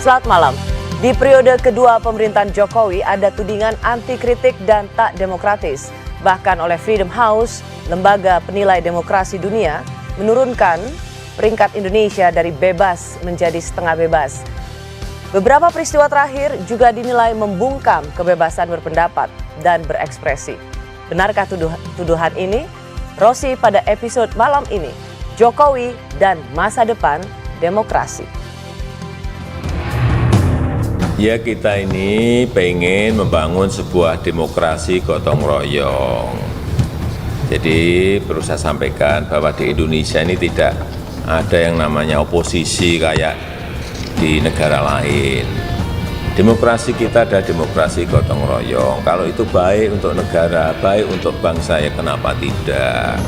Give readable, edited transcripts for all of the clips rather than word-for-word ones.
Selamat malam. Di periode kedua pemerintahan Jokowi ada tudingan anti kritik dan tak demokratis. Bahkan oleh Freedom House, lembaga penilai demokrasi dunia, menurunkan peringkat Indonesia dari bebas menjadi setengah bebas. Beberapa peristiwa terakhir juga dinilai membungkam kebebasan berpendapat dan berekspresi. Benarkah tuduhan ini? Rosi pada episode malam ini, Jokowi dan masa depan demokrasi. Ya, kita ini pengen membangun sebuah demokrasi gotong royong. Jadi perlu saya sampaikan bahwa di Indonesia ini tidak ada yang namanya oposisi kayak di negara lain. Demokrasi kita adalah demokrasi gotong royong. Kalau itu baik untuk negara, baik untuk bangsa, ya kenapa tidak?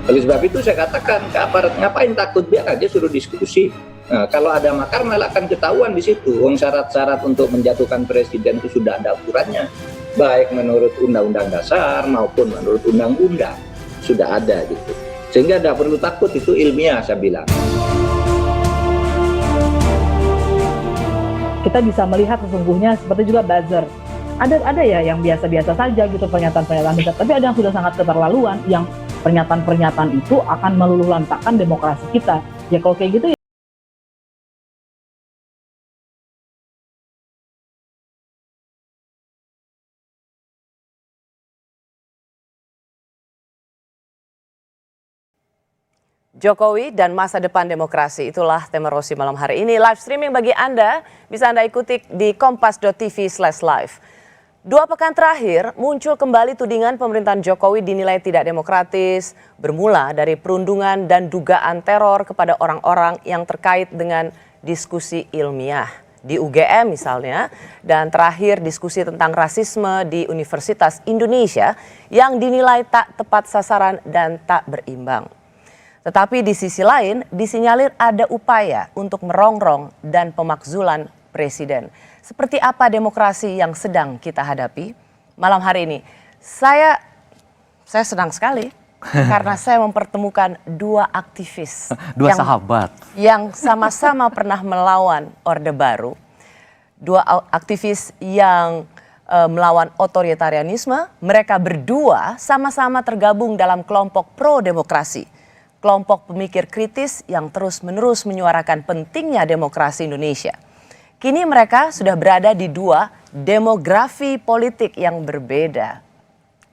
Oleh sebab itu saya katakan ke aparat, ngapain takut, biar aja suruh diskusi. Nah, kalau ada makar malah akan ketahuan di situ. Syarat-syarat untuk menjatuhkan presiden itu sudah ada aturannya, baik menurut Undang-Undang Dasar maupun menurut Undang-Undang sudah ada gitu. Sehingga tidak perlu takut, itu ilmiah saya bilang. Kita bisa melihat sesungguhnya seperti juga buzzer. Ada ya yang biasa-biasa saja gitu pernyataan-pernyataan, tapi ada yang sudah sangat keterlaluan, yang pernyataan-pernyataan itu akan meluluh lantakkan demokrasi kita. Ya kalau kayak gitu ya. Jokowi dan masa depan demokrasi, itulah tema Rosi malam hari ini. Live streaming bagi Anda, bisa Anda ikuti di kompas.tv/live. 2 pekan terakhir muncul kembali tudingan pemerintahan Jokowi dinilai tidak demokratis, bermula dari perundungan dan dugaan teror kepada orang-orang yang terkait dengan diskusi ilmiah di UGM misalnya, dan terakhir diskusi tentang rasisme di Universitas Indonesia yang dinilai tak tepat sasaran dan tak berimbang. Tetapi di sisi lain disinyalir ada upaya untuk merongrong dan pemakzulan presiden. Seperti apa demokrasi yang sedang kita hadapi? Malam hari ini saya senang sekali karena saya mempertemukan 2 aktivis, sahabat yang sama-sama pernah melawan Orde Baru. 2 aktivis yang melawan otoritarianisme. Mereka berdua sama-sama tergabung dalam kelompok pro demokrasi, kelompok pemikir kritis yang terus-menerus menyuarakan pentingnya demokrasi Indonesia. Kini mereka sudah berada di 2 demografi politik yang berbeda.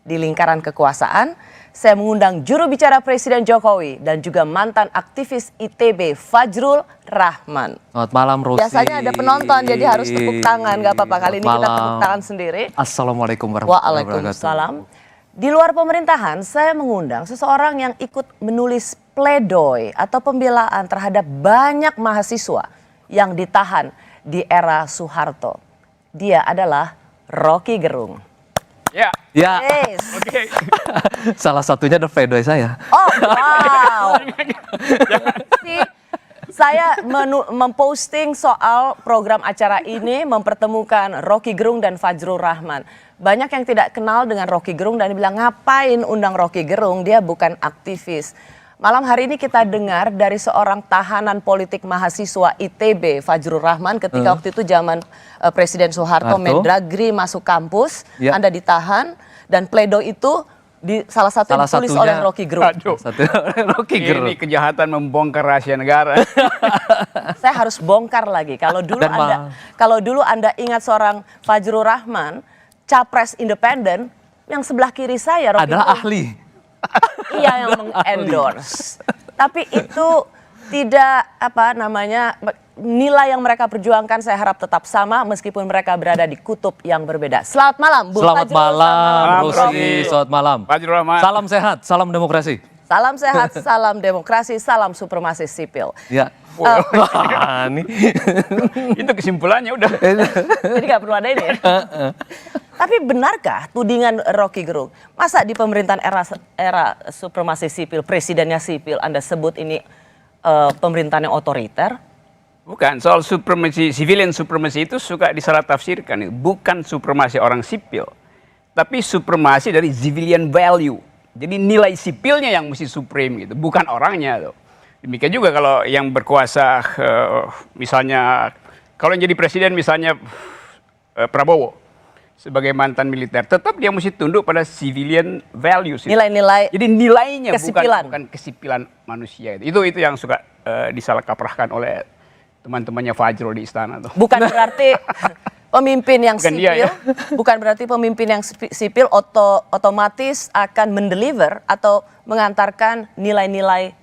Di lingkaran kekuasaan, saya mengundang juru bicara Presiden Jokowi dan juga mantan aktivis ITB Fajrul Rahman. Selamat malam, Rosi. Biasanya ada penonton jadi harus tepuk tangan, gak apa-apa. Kali ini kita tepuk tangan sendiri. Assalamualaikum warahmatullahi wabarakatuh. Waalaikumsalam. Di luar pemerintahan, saya mengundang seseorang yang ikut menulis pledoi atau pembelaan terhadap banyak mahasiswa yang ditahan di era Soeharto. Dia adalah Rocky Gerung. Ya. Yes. Oke. Salah satunya adalah pledoi saya. Oh, wow. Saya memposting soal program acara ini, mempertemukan Rocky Gerung dan Fajrul Rahman. Banyak yang tidak kenal dengan Rocky Gerung dan bilang, ngapain undang Rocky Gerung, dia bukan aktivis. Malam hari ini kita dengar dari seorang tahanan politik mahasiswa ITB, Fajrul Rahman, ketika waktu itu zaman Presiden Soeharto, Mendagri masuk kampus, Anda ditahan, dan pledoi itu salah satu ditulis oleh Rocky Gerung. Rocky Gerung. Ini kejahatan membongkar rahasia negara. Saya harus bongkar lagi. Kalau dulu Anda ingat seorang Fajrul Rahman, capres independen, yang sebelah kiri saya Rocky adalah Gerung. ahli. Iya, yang mengendorse. Tapi itu tidak nilai yang mereka perjuangkan saya harap tetap sama meskipun mereka berada di kutub yang berbeda. Selamat malam, Bu Selamat Fajrul. malam, Rosi. Selamat malam. Fajrul Rahman. Salam sehat, salam demokrasi. Salam sehat, salam demokrasi, salam supremasi sipil. Ya. Itu kesimpulannya udah. Jadi nggak perlu ada ini ya. Tapi benarkah tudingan Rocky Gerung? Masa di pemerintahan era supremasi sipil, presidennya sipil, Anda sebut ini pemerintahan yang otoriter? Bukan, soal supremasi, civilian supremacy itu suka disalah tafsirkan. Bukan supremasi orang sipil, tapi supremasi dari civilian value. Jadi nilai sipilnya yang mesti supreme gitu, bukan orangnya tuh. Demikian juga kalau yang berkuasa, misalnya kalau yang jadi presiden misalnya Prabowo sebagai mantan militer, tetap dia mesti tunduk pada civilian values. Nilai-nilai Jadi nilainya kesipilan. bukan kesipilan manusia itu. Itu yang suka disalah kaprahkan oleh teman-temannya Fajrul di istana tuh. Bukan berarti pemimpin yang Bukan dia, sipil, ya. bukan berarti pemimpin yang sipil otomatis akan mendeliver atau mengantarkan nilai-nilai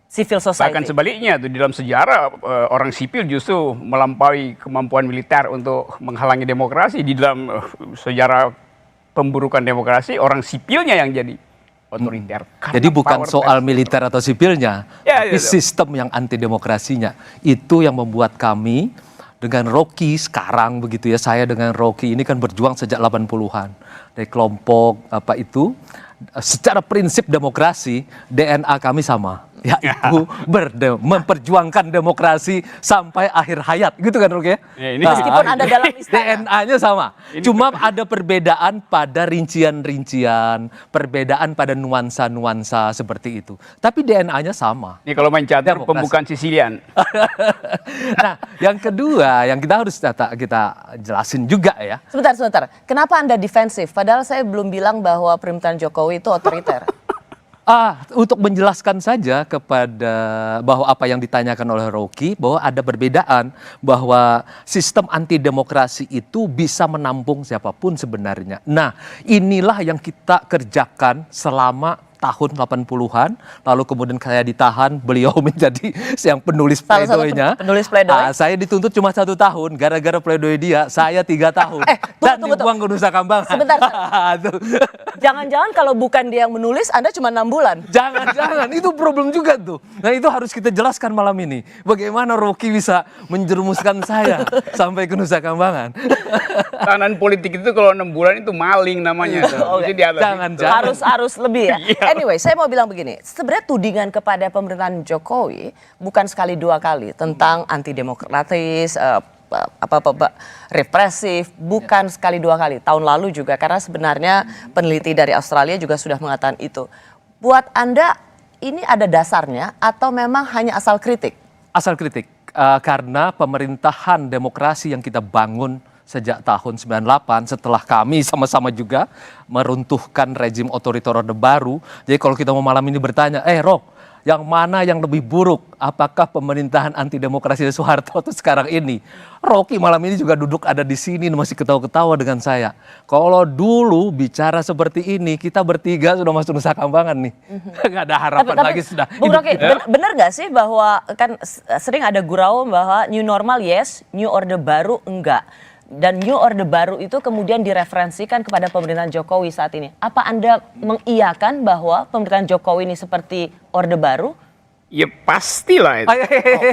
civil society. Bahkan sebaliknya tuh di dalam sejarah orang sipil justru melampaui kemampuan militer untuk menghalangi demokrasi. Di dalam sejarah pemburukan demokrasi, orang sipilnya yang jadi otoriter. Jadi bukan power soal pers. militer atau sipilnya, Ya, tapi itu. sistem yang anti demokrasinya. Itu yang membuat kami dengan Rocky sekarang begitu ya, saya dengan Rocky ini kan berjuang sejak 80-an. Dari kelompok apa itu, secara prinsip demokrasi, DNA kami sama. Yaitu memperjuangkan demokrasi sampai akhir hayat. Gitu kan Rocky ya? Ya, ini Meskipun Anda dalam istana. DNA-nya sama. Cuma ada perbedaan pada rincian-rincian, perbedaan pada nuansa-nuansa seperti itu. Tapi DNA-nya sama. Ini kalau main catur Demokrasi. pembukaan Sicilian. Nah, yang kedua yang kita harus kita jelasin juga ya. Sebentar. Kenapa Anda defensif? Padahal saya belum bilang bahwa pemerintahan Jokowi itu otoriter. Untuk menjelaskan saja kepada bahwa apa yang ditanyakan oleh Rocky, bahwa ada perbedaan, bahwa sistem anti demokrasi itu bisa menampung siapapun sebenarnya. Nah, inilah yang kita kerjakan selama tahun 80-an, lalu kemudian saya ditahan, beliau menjadi yang penulis Salah satu pledoinya. penulis pledoi. Saya dituntut cuma 1 tahun, gara-gara pledoi dia, saya 3 tahun. Dan dibuang ke Nusa Kambangan. Sebentar. Tuh. Jangan-jangan kalau bukan dia yang menulis, Anda cuma 6 bulan. Jangan, itu problem juga tuh. Nah itu harus kita jelaskan malam ini. Bagaimana Rocky bisa menjerumuskan saya sampai ke Nusa Kambangan. Tahanan politik itu kalau 6 bulan itu maling namanya. Mesti di atas Jangan, itu. jangan. Harus lebih ya. Iya. Anyway, saya mau bilang begini. Sebenarnya tudingan kepada pemerintahan Jokowi bukan sekali 2 kali tentang anti demokratis, represif, bukan sekali 2 kali. Tahun lalu juga, karena sebenarnya peneliti dari Australia juga sudah mengatakan itu. Buat Anda ini ada dasarnya atau memang hanya asal kritik? Asal kritik, karena pemerintahan demokrasi yang kita bangun sejak tahun 98 setelah kami sama-sama juga meruntuhkan rezim otoriter Orde Baru. Jadi kalau kita mau malam ini bertanya, Rock, yang mana yang lebih buruk? Apakah pemerintahan anti demokrasi Soeharto atau sekarang ini? Rocky malam ini juga duduk ada di sini masih ketawa-ketawa dengan saya. Kalau dulu bicara seperti ini, kita bertiga sudah masuk Nusa Kambangan nih. Nggak ada harapan lagi sudah. Bung Rocky, benar nggak sih bahwa kan sering ada gurau bahwa new normal yes, new orde baru enggak. Dan new orde baru itu kemudian direferensikan kepada pemerintahan Jokowi saat ini. Apa Anda mengiyakan bahwa pemerintahan Jokowi ini seperti orde baru? Ya pastilah itu.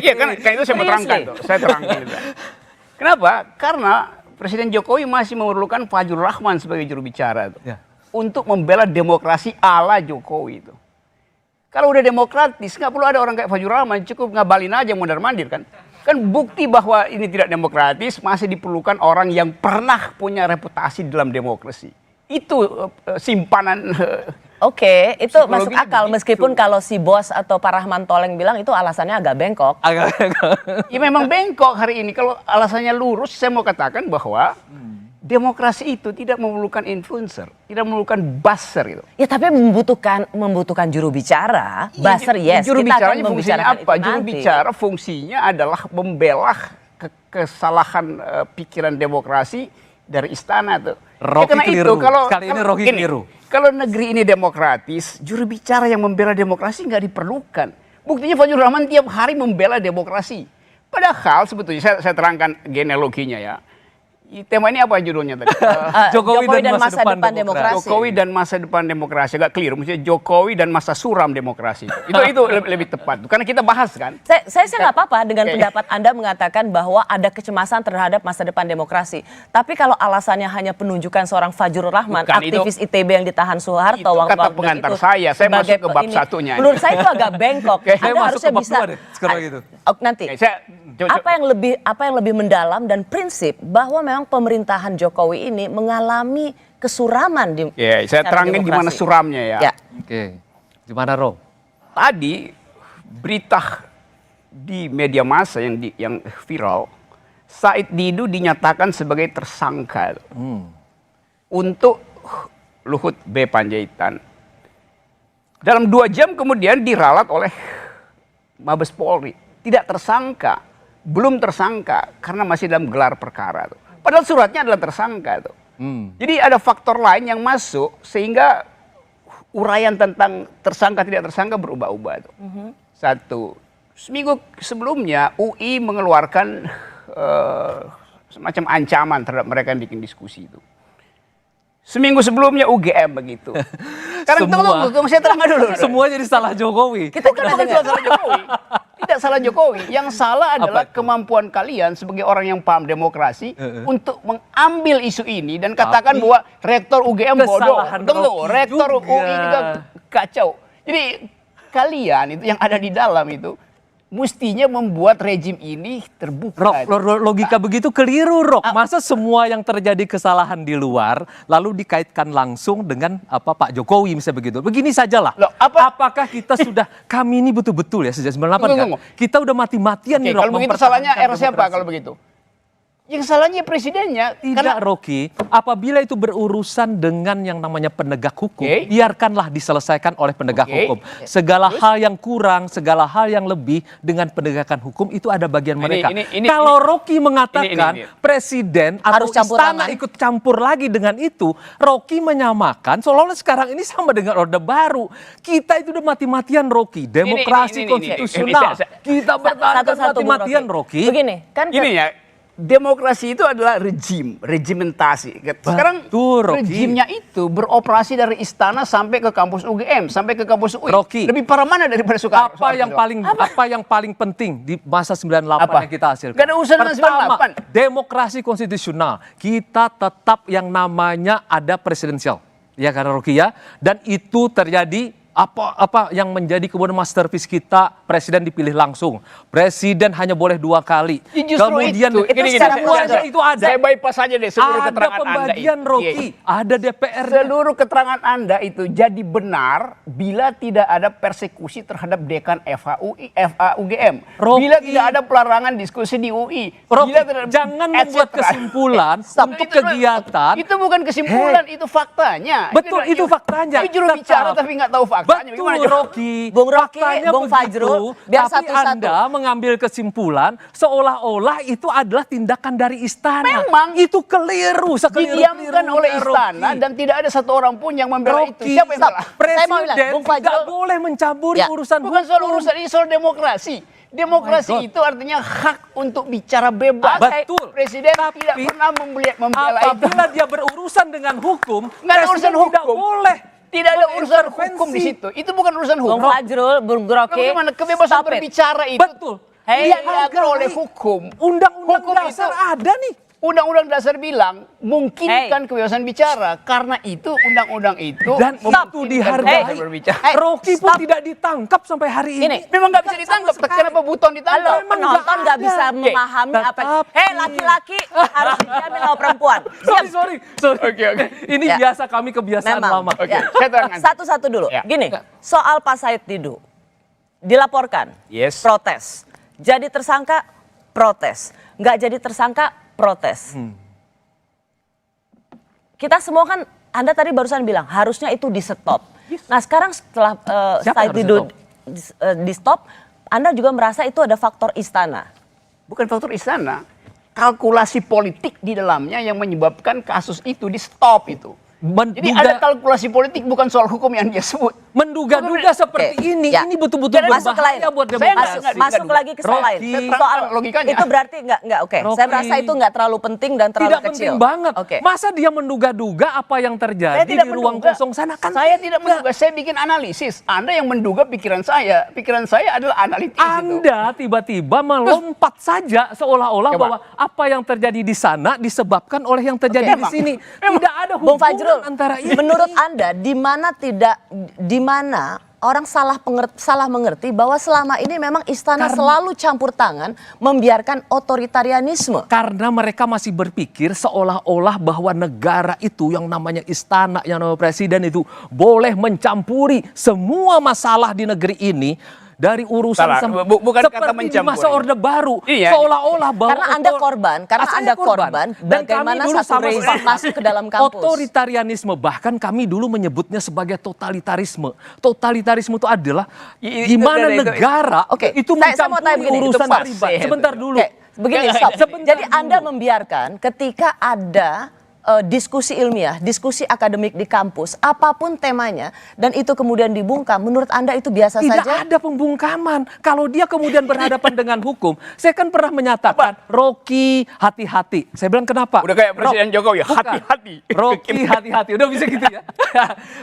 Iya kan itu saya mau terangkan tuh. Saya terangkan itu. Kenapa? Karena Presiden Jokowi masih memerlukan Fajrul Rahman sebagai juru bicara tuh. Ya. Untuk membela demokrasi ala Jokowi itu. Kalau udah demokratis nggak perlu ada orang kayak Fajrul Rahman, cukup ngabalin aja mondar-mandir kan. Kan bukti bahwa ini tidak demokratis masih diperlukan orang yang pernah punya reputasi dalam demokrasi. Itu simpanan. Oke, itu masuk Psikologinya akal begitu. meskipun kalau si bos atau Pak Rahman Toleng bilang itu alasannya agak bengkok. Ya memang bengkok hari ini. Kalau alasannya lurus, saya mau katakan bahwa demokrasi itu tidak memerlukan influencer, tidak memerlukan buzzer gitu. Ya tapi membutuhkan juru bicara, buzzer yes. Juru kita akan bicaranya fungsinya membicarakan apa? itu Juru nanti. bicara fungsinya adalah membelah kesalahan pikiran demokrasi dari istana tuh. Rocky keliru. Kali ini Rocky gini, keliru. Kalau negeri ini demokratis, juru bicara yang membela demokrasi nggak diperlukan. Buktinya Fajrul Rahman tiap hari membela demokrasi. Padahal sebetulnya saya terangkan genealoginya ya. Tema ini apa judulnya tadi? Jokowi dan masa depan demokrasi. Jokowi dan masa depan demokrasi. Agak clear, maksudnya Jokowi dan masa suram demokrasi. Itu lebih tepat. Karena kita bahas kan. Saya nggak apa-apa dengan pendapat Anda mengatakan bahwa ada kecemasan terhadap masa depan demokrasi. Tapi kalau alasannya hanya penunjukan seorang Fajrul Rahman, Bukan, aktivis ITB yang ditahan Soeharto, Itu kata pengantar saya sebagai masuk ke bab ini, satunya. menurut saya itu agak bengkok. Saya Anda masuk harusnya ke bab bisa. 2 deh, sekarang gitu. Nanti. Oke, Apa yang lebih mendalam dan prinsip bahwa memang pemerintahan Jokowi ini mengalami kesuraman di Ya, saya secara terangin demokrasi. gimana suramnya ya. Ya. Oke, gimana Ro? Tadi berita di media massa yang viral, Said Didu dinyatakan sebagai tersangka untuk Luhut B. Panjaitan. Dalam 2 jam kemudian diralat oleh Mabes Polri. Tidak tersangka, belum tersangka karena masih dalam gelar perkara. Padahal suratnya adalah tersangka. Jadi ada faktor lain yang masuk sehingga uraian tentang tersangka tidak tersangka berubah-ubah. Satu, seminggu sebelumnya UI mengeluarkan semacam ancaman terhadap mereka yang bikin diskusi itu. Seminggu sebelumnya UGM begitu. Sekarang tunggu, saya terangkan dulu. Semua jadi salah Jokowi. Kita Bukan salah Jokowi. Tidak salah Jokowi. Yang salah adalah kemampuan kalian sebagai orang yang paham demokrasi untuk mengambil isu ini dan katakan bahwa rektor UGM bodoh. Tunggu, rektor UI juga kacau. Jadi kalian itu yang ada di dalam itu mestinya membuat rejim ini terbuka. Logika begitu keliru, Rok. Masa semua yang terjadi kesalahan di luar lalu dikaitkan langsung dengan Pak Jokowi misalnya begitu. Begini sajalah. Apakah kita sudah, kami ini betul-betul ya sejak 98 kan? Kita udah mati-matian nih, Rok. Kalau begitu salahnya era siapa kalau begitu? Yang salahnya presidennya. Tidak, Rocky. Apabila itu berurusan dengan yang namanya penegak hukum, biarkanlah diselesaikan oleh penegak hukum. Segala hal yang kurang, segala hal yang lebih dengan penegakan hukum itu ada bagian mereka. Kalau Rocky mengatakan presiden atau istana ikut campur lagi dengan itu, Rocky menyamakan seolah-olah sekarang ini sama dengan Orde Baru. Kita itu udah mati-matian, Rocky. Demokrasi konstitusional. Kita bertahan mati-matian, Rocky. Begini, kan demokrasi itu adalah regimentasi. Sekarang rejimnya itu beroperasi dari istana sampai ke kampus UGM, sampai ke kampus UI. Rocky, lebih parah mana daripada Soekarno? Apa yang paling penting di masa 98 yang kita hasilkan? Gak ada urusan dengan 98. Demokrasi konstitusional. Kita tetap yang namanya ada presidensial. Ya kan, Rocky ya? Dan itu terjadi apa yang menjadi kemudian masterpiece kita, presiden dipilih langsung. Presiden hanya boleh 2 kali. Kemudian itu ada. Saya bypass saja deh seluruh keterangan Anda. Ada pembagian, Rocky. Ada DPR. Seluruh keterangan Anda itu jadi benar bila tidak ada persekusi terhadap dekan UGM. Bila tidak ada pelarangan diskusi di UI. Jangan membuat kesimpulan untuk kegiatan. Itu bukan kesimpulan, itu faktanya. Betul, itu faktanya. Itu juru bicara tapi nggak tahu faktanya. Betul, Rocky. Bung Rocky, Faktanya Bung Fajrul, biar tapi satu-satu. Anda mengambil kesimpulan seolah-olah itu adalah tindakan dari istana. Memang itu keliru, didiamkan oleh istana dan tidak ada satu orang pun yang membela itu. Siapa yang salah? Presiden tidak boleh mencampuri urusan bukan soal urusan ini, soal demokrasi. Demokrasi itu artinya hak untuk bicara bebas. Betul. Presiden tidak pernah membela itu. Apabila dia berurusan dengan hukum, nggak ada urusan hukum. Tidak boleh. Tidak ada urusan hukum di situ. Itu bukan urusan hukum. Bung Fajrul, Bung Rocky. Bagaimana kebebasan berbicara itu? Betul. Dia diatur oleh hukum. Undang-undang dasar ada nih. Undang-undang dasar bilang mungkinkan kebebasan bicara, karena itu undang-undang itu dan itu dihargai. Rocky pun tidak ditangkap sampai hari ini. Memang nggak bisa ditangkap. Kenapa Buton ditangkap? Penonton nggak bisa memahami apa. Laki-laki harus dijamin sama perempuan. Sorry. Oke. Ini biasa kami kebiasaan lama. Satu-satu dulu. Gini, soal Pak Said Didu dilaporkan, protes. Jadi tersangka, protes. Nggak jadi tersangka, protes. Kita semua kan, Anda tadi barusan bilang harusnya itu di stop. Nah sekarang setelah Said Didu di stop, Anda juga merasa itu ada faktor istana. Bukan faktor istana, kalkulasi politik di dalamnya yang menyebabkan kasus itu di stop itu. Jadi ada kalkulasi politik, bukan soal hukum yang dia sebut. Menduga-duga seperti ini betul-betul berbahaya buat demokrasi. Masuk lagi ke soal lain. Soal logikanya. Itu berarti nggak oke. Saya merasa itu nggak terlalu penting dan terlalu tidak kecil. Tidak penting banget. Masa dia menduga-duga apa yang terjadi di ruang kosong sana kan? Saya tidak menduga, saya bikin analisis. Anda yang menduga pikiran saya. Pikiran saya adalah analitis. Anda tiba-tiba melompat saja seolah-olah bahwa apa yang terjadi di sana disebabkan oleh yang terjadi di sini. Tidak ada hubungan antara ini. Menurut Anda di mana orang salah mengerti bahwa selama ini memang istana selalu campur tangan membiarkan otoritarianisme? Karena mereka masih berpikir seolah-olah bahwa negara itu yang namanya istana, yang namanya presiden itu boleh mencampuri semua masalah di negeri ini dari urusan Salah, bukan kata seperti di masa mencampuri. Orde Baru. Iya. Seolah-olah bahwa Karena Anda korban, Saya korban. Dan bagaimana kami dulu satu rezim masuk ke dalam kampus. Otoritarianisme, bahkan kami dulu menyebutnya sebagai totalitarisme. Totalitarisme itu adalah Itu gimana dari itu. negara Oke, itu saya mau tanya mencampuri begini, urusan itu pribadi. fase. Sebentar dulu. Oke, begini, Nggak, stop. sebentar Jadi Anda dulu. membiarkan ketika ada diskusi ilmiah, diskusi akademik di kampus, apapun temanya, dan itu kemudian dibungkam, menurut Anda itu biasa Tidak saja? ada pembungkaman. Kalau dia kemudian berhadapan dengan hukum, saya kan pernah menyatakan, Rocky hati-hati. Saya bilang kenapa? Udah kayak Presiden Jokowi, Bukan. hati-hati. Rocky hati-hati. Udah bisa gitu ya.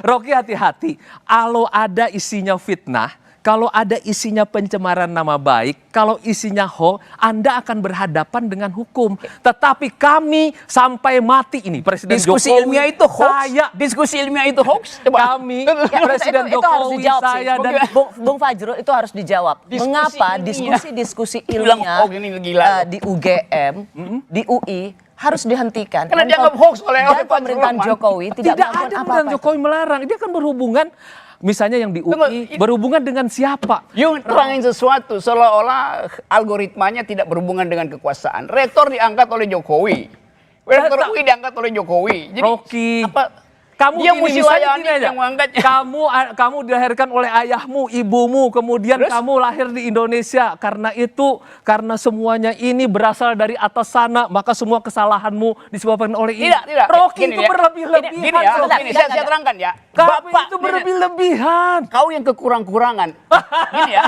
Rocky hati-hati. Kalau ada isinya fitnah, kalau ada isinya pencemaran nama baik, kalau isinya hoax, Anda akan berhadapan dengan hukum. Tetapi kami sampai mati ini, Presiden Diskusi Jokowi, ilmiah itu hoax. saya, Diskusi ilmiah itu hoax. Coba. kami, Ya, Presiden itu harus Jokowi, dijawab sih. saya dan Bung Fajrul itu harus dijawab. Diskusi Mengapa ilmiah. diskusi-diskusi Bilang, ilmiah oh, ini gila. di UGM, di UI harus dihentikan? Karena Dan dianggap hoax oleh dan Pak pemerintahan Sulaiman. Jokowi tidak tidak melakukan ada apa-apa. pemerintahan Jokowi melarang. Dia kan berhubungan, misalnya yang di UI, berhubungan dengan siapa? Yung terangin sesuatu seolah-olah algoritmanya tidak berhubungan dengan kekuasaan. Rektor diangkat oleh Jokowi. Rektor UI diangkat oleh Jokowi. Jadi Rocky, apa? kamu Dia gini, mesti misalnya layani gini aja. yang mengangkatnya. Kamu dilahirkan oleh ayahmu, ibumu, kemudian Terus? kamu lahir di Indonesia. Karena semuanya ini berasal dari atas sana, maka semua kesalahanmu disebabkan oleh ini. Tidak. Rocky Gini itu ya. berlebih-lebihan. Gini ya, Rocky. gini, saya terangkan ya. Kamu itu berlebih-lebihan. Kau yang kekurang-kurangan. Gini ya.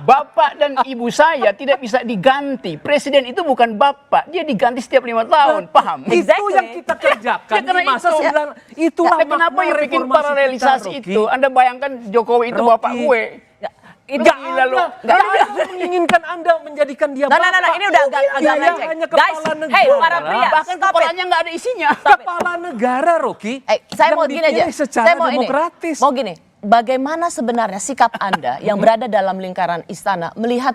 Bapak dan ibu saya tidak bisa diganti. Presiden itu bukan bapak, dia diganti setiap 5 tahun. Paham? Itu Exactly. yang kita kerjakan Ya, karena di masa itu. 9. Itulah Nah, kenapa makna yang bikin reformasi paralelisasi kita, Rocky. itu? Anda bayangkan Jokowi itu Rocky. bapak gue. Itu Nggak Gila ada. lu. Nggak ada yang menginginkan Anda menjadikan dia Nah, bapak. ini udah agak Dia lecek. hanya Guys, kepala negara. hey, para pria, Bahkan stop it. kepalanya nggak ada isinya. Kepala negara, Rocky. Saya yang mau gini aja. dipilih secara Saya mau demokratis. Mau gini. Bagaimana sebenarnya sikap Anda yang berada dalam lingkaran istana melihat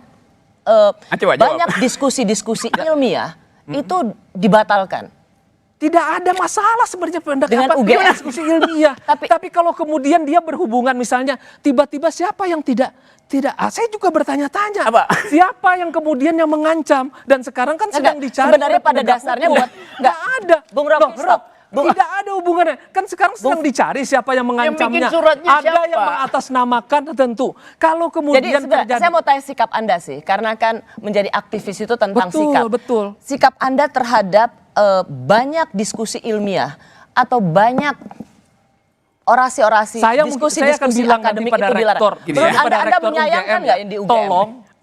Coba jawab. banyak diskusi-diskusi ilmiah itu dibatalkan? Tidak ada masalah sebenarnya Dengan pendekatan UGM. diskusi ilmiah. Tapi- Tapi kalau kemudian dia berhubungan misalnya tiba-tiba siapa yang tidak saya juga bertanya-tanya. Apa? Siapa yang kemudian yang mengancam dan sekarang kan sedang Enggak, dicari. sebenarnya oleh pada penegak dasarnya hukum. buat nggak ada. Bung Rocky, Loh, stop. tidak ada hubungannya. Kan sekarang sedang dicari siapa yang mengancamnya. bikin suratnya Ada siapa? yang mengatasnamakan tentu. Kalau Jadi kemudian sebenarnya terjadi saya mau tanya sikap Anda sih, karena kan menjadi aktivis itu tentang Betul, sikap. betul. Sikap Anda terhadap banyak diskusi ilmiah atau banyak orasi-orasi, saya diskusi-diskusi akan bilang nanti akademik pada itu dilarang. rektor, Menurut pada Anda rektor menyayangkan UGM, nggak di UGM?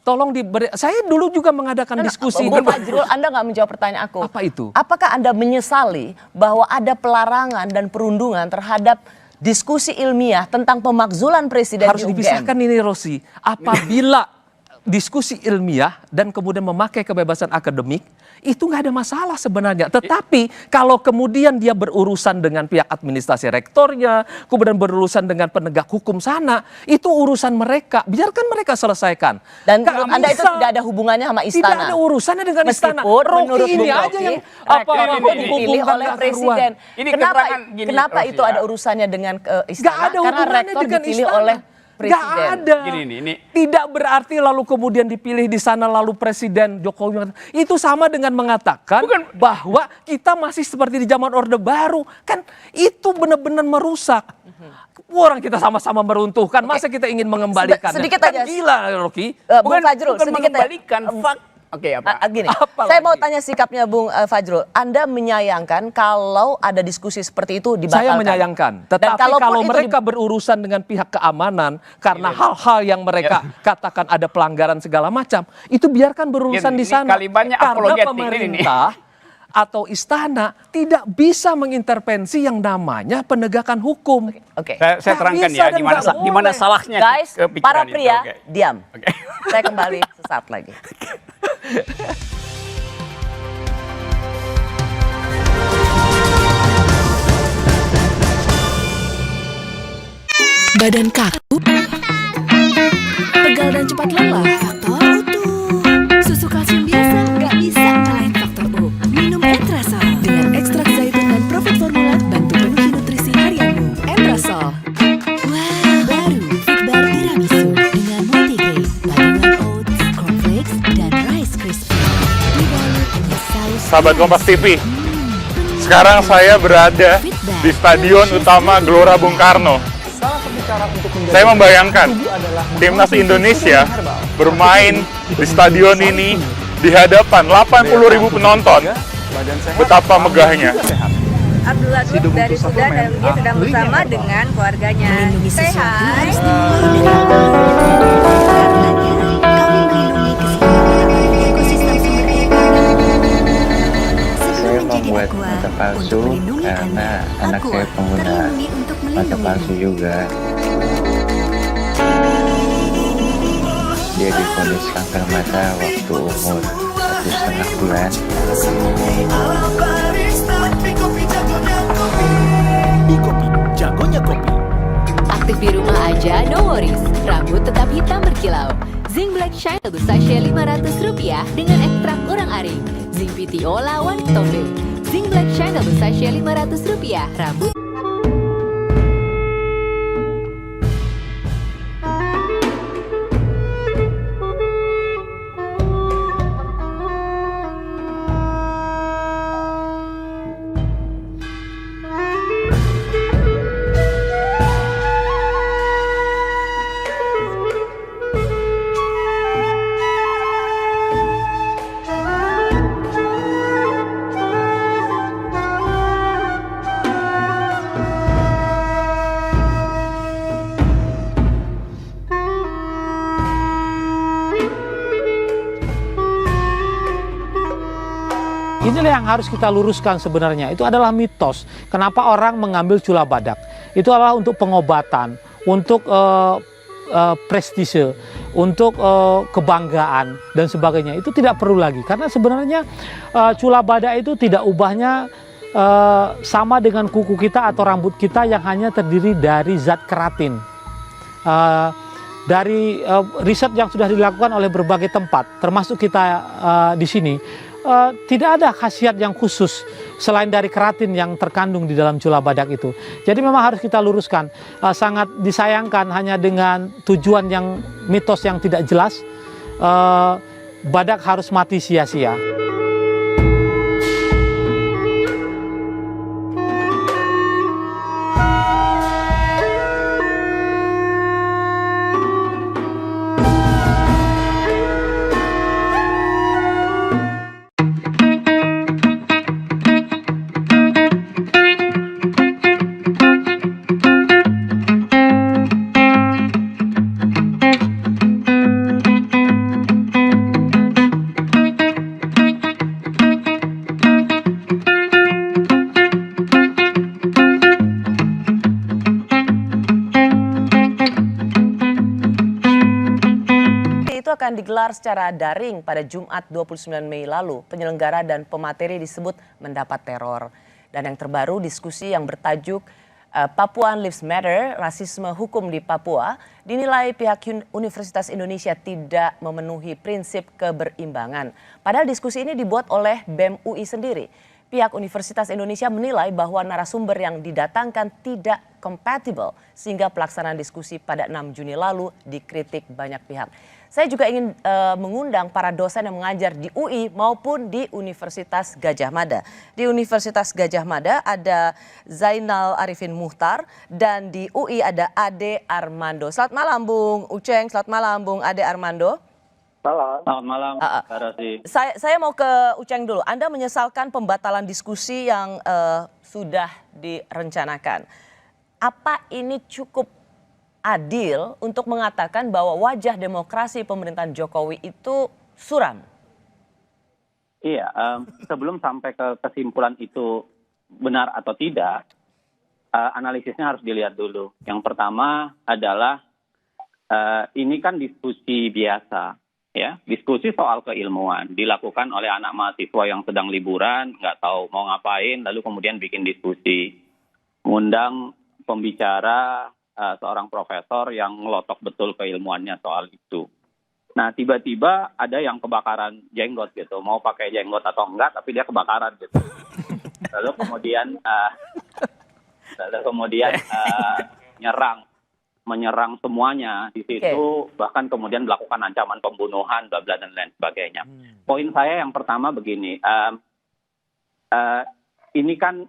tolong diberi. Saya dulu juga mengadakan diskusi. Bung Fajrul, Anda nggak menjawab pertanyaan aku. Apa itu? Apakah Anda menyesali bahwa ada pelarangan dan perundungan terhadap diskusi ilmiah tentang pemakzulan presiden Harus di UGM? dipisahkan ini, Rosi. Apabila diskusi ilmiah dan kemudian memakai kebebasan akademik, itu nggak ada masalah sebenarnya. Tetapi kalau kemudian dia berurusan dengan pihak administrasi rektornya, kemudian berurusan dengan penegak hukum sana, itu urusan mereka. Biarkan mereka selesaikan. Dan Nggak menurut Anda itu bisa. tidak ada hubungannya sama Tidak istana? ada urusannya dengan istana. Meskipun Rocky menurut ini Bung aja Rocky, yang rektor ini itu dipilih menghubungkan oleh nggak presiden. keruan. Ini Kenapa keterangan gini, kenapa Rosi, itu ya. ada urusannya dengan istana? Nggak ada Karena hubungannya rektor dengan dipilih istana. oleh presiden. Nggak ada. Ini. Tidak berarti lalu kemudian dipilih di sana lalu Presiden Jokowi mengatakan, itu sama dengan mengatakan bahwa kita masih seperti di zaman Orde Baru. Kan itu benar-benar merusak. Orang kita sama-sama meruntuhkan, masa kita ingin mengembalikan? Sedikit Kan aja. gila, Rocky. Bung Fajrul, bukan sedikit aja. mengembalikan fak. Oke, apa? Gini, Apa saya mau lagi? tanya sikapnya Bung Fajrul. Anda menyayangkan kalau ada diskusi seperti itu dibatalkan? Saya menyayangkan. Dan Tetapi kalaupun kalau itu mereka berurusan dengan pihak keamanan karena hal-hal yang mereka katakan ada pelanggaran segala macam, itu biarkan berurusan Ini di sana. kalimatnya Karena apologetic ini nih. pemerintah atau istana tidak bisa mengintervensi yang namanya penegakan hukum. Oke. Saya Nggak terangkan bisa ya dan di mana nggak di mana boleh. salahnya Guys, kepikiran para itu. pria, Oke. diam. Oke. Saya kembali sesaat lagi. Badan kaku, pegal dan cepat lelah. Faktor utuh. Susu kalsium biasa nggak bisa ngalahin faktor U. Minum Entrasol dengan ekstrak zaitun dan profit formula bantu penuhi nutrisi harianmu. Entrasol. Wah, baru Fitbar Tiramisu dengan multigrain. sahabat Kompas TV. Sekarang saya berada di Stadion Utama Gelora Bung Karno. Saya membayangkan timnas Indonesia bermain di stadion ini di hadapan 80.000 penonton. Betapa megahnya. Abdullah Group dari Sudan dan dia sedang bersama dengan keluarganya. Melindungi Say sesuatu hi. harus dimulai dari awal. Karenanya, kami melindungi keseimbangan ekosistem sumber daya kami. Sebelum menjadi aqua, untuk melindungi karena Anda, anak aqua saya pengguna terlindungi untuk mata melindungi. palsu juga. Dia divonis kanker mata waktu umur 1,5 bulan. Aktif di rumah aja, no worries. Rambut tetap hitam berkilau. Zinc Black Shine Lebih Sachet Rp500 dengan ekstrak urang-aring. Zinc PTO lawan tombe. Zinc Black Shine Lebih Sachet Rp500. Rambut Inilah yang harus kita luruskan sebenarnya. Itu adalah mitos. Kenapa orang mengambil cula badak? Itu adalah untuk pengobatan, untuk prestise, untuk kebanggaan dan sebagainya. Itu tidak perlu lagi. Karena sebenarnya cula badak itu tidak ubahnya sama dengan kuku kita atau rambut kita yang hanya terdiri dari zat keratin. Dari riset yang sudah dilakukan oleh berbagai tempat, termasuk kita di sini, tidak ada khasiat yang khusus selain dari keratin yang terkandung di dalam cula badak itu. Jadi memang harus kita luruskan. Sangat disayangkan hanya dengan tujuan yang mitos yang tidak jelas, badak harus mati sia-sia. Akan digelar secara daring pada Jumat 29 Mei lalu. Penyelenggara dan pemateri disebut mendapat teror. Dan yang terbaru, diskusi yang bertajuk Papuan Lives Matter, rasisme hukum di Papua, dinilai pihak Universitas Indonesia tidak memenuhi prinsip keberimbangan. Padahal diskusi ini dibuat oleh BEM UI sendiri. Pihak Universitas Indonesia menilai bahwa narasumber yang didatangkan tidak kompatibel sehingga pelaksanaan diskusi pada 6 Juni lalu dikritik banyak pihak. Saya juga ingin mengundang para dosen yang mengajar di UI maupun di Universitas Gadjah Mada. Di Universitas Gadjah Mada ada Zainal Arifin Muhtar dan di UI ada Ade Armando. Selamat malam Bung Uceng, selamat malam Bung Ade Armando. Selamat malam, Saya mau ke Uceng dulu. Anda menyesalkan pembatalan diskusi yang sudah direncanakan. Apa ini cukup adil untuk mengatakan bahwa wajah demokrasi pemerintahan Jokowi itu suram? Iya, sebelum sampai ke kesimpulan itu benar atau tidak, analisisnya harus dilihat dulu. Yang pertama adalah ini kan diskusi biasa, ya, diskusi soal keilmuan dilakukan oleh anak mahasiswa yang sedang liburan, nggak tahu mau ngapain, lalu kemudian bikin diskusi, ngundang pembicara seorang profesor yang ngelotok betul keilmuannya soal itu. Nah, tiba-tiba ada yang kebakaran jenggot gitu, mau pakai jenggot atau enggak, tapi dia kebakaran gitu. Lalu kemudian menyerang semuanya di situ, bahkan kemudian melakukan ancaman pembunuhan, bla bla dan lain sebagainya. Poin saya yang pertama begini, Ini kan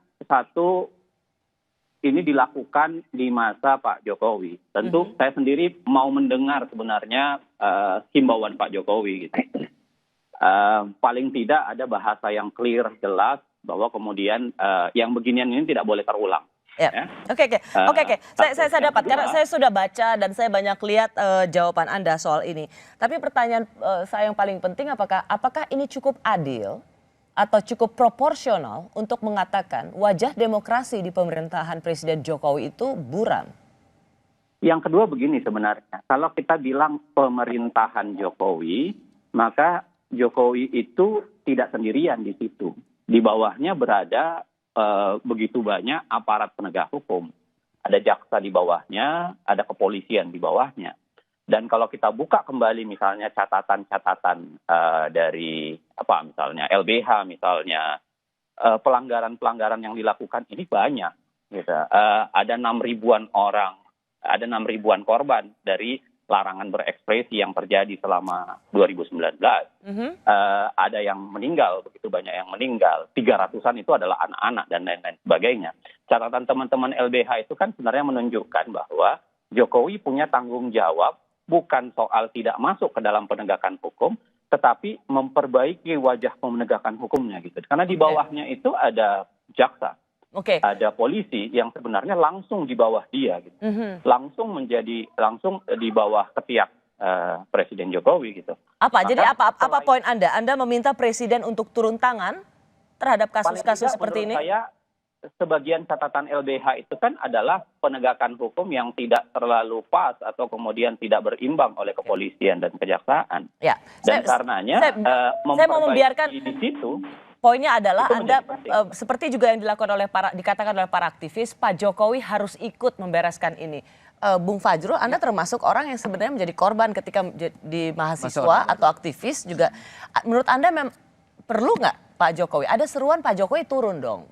ini dilakukan di masa Pak Jokowi. Tentu saya sendiri mau mendengar sebenarnya himbauan Pak Jokowi gitu. Paling tidak ada bahasa yang clear, jelas bahwa kemudian yang beginian ini tidak boleh terulang. Ya. Oke. Saya dapat karena saya sudah baca dan saya banyak lihat jawaban Anda soal ini. Tapi pertanyaan saya yang paling penting apakah ini cukup adil atau cukup proporsional untuk mengatakan wajah demokrasi di pemerintahan Presiden Jokowi itu buram? Yang kedua begini sebenarnya, kalau kita bilang pemerintahan Jokowi, maka Jokowi itu tidak sendirian di situ. Di bawahnya berada begitu banyak aparat penegak hukum. Ada jaksa di bawahnya, ada kepolisian di bawahnya. Dan kalau kita buka kembali misalnya catatan-catatan dari misalnya LBH misalnya, pelanggaran-pelanggaran yang dilakukan ini banyak. Gitu. Ada 6.000-an orang, ada 6.000-an korban dari larangan berekspresi yang terjadi selama 2019. Ada yang meninggal, begitu banyak yang meninggal. 300-an itu adalah anak-anak dan lain-lain sebagainya. Catatan teman-teman LBH itu kan sebenarnya menunjukkan bahwa Jokowi punya tanggung jawab bukan soal tidak masuk ke dalam penegakan hukum, tetapi memperbaiki wajah penegakan hukumnya gitu. Karena di bawahnya itu ada jaksa, ada polisi yang sebenarnya langsung di bawah dia, gitu. Langsung di bawah ketiak Presiden Jokowi gitu. Jadi apa poin Anda? Anda meminta Presiden untuk turun tangan terhadap kasus-kasus seperti ini? Saya, sebagian catatan LBH itu kan adalah penegakan hukum yang tidak terlalu pas atau kemudian tidak berimbang oleh kepolisian dan kejaksaan. Ya, dan karenanya saya mau membiarkan di situ. Poinnya adalah Anda seperti juga yang dilakukan dikatakan oleh para aktivis, Pak Jokowi harus ikut membereskan ini. Bung Fajrul, Anda termasuk orang yang sebenarnya menjadi korban ketika di mahasiswa atau aktivis juga. Menurut Anda perlu nggak Pak Jokowi? Ada seruan Pak Jokowi turun dong,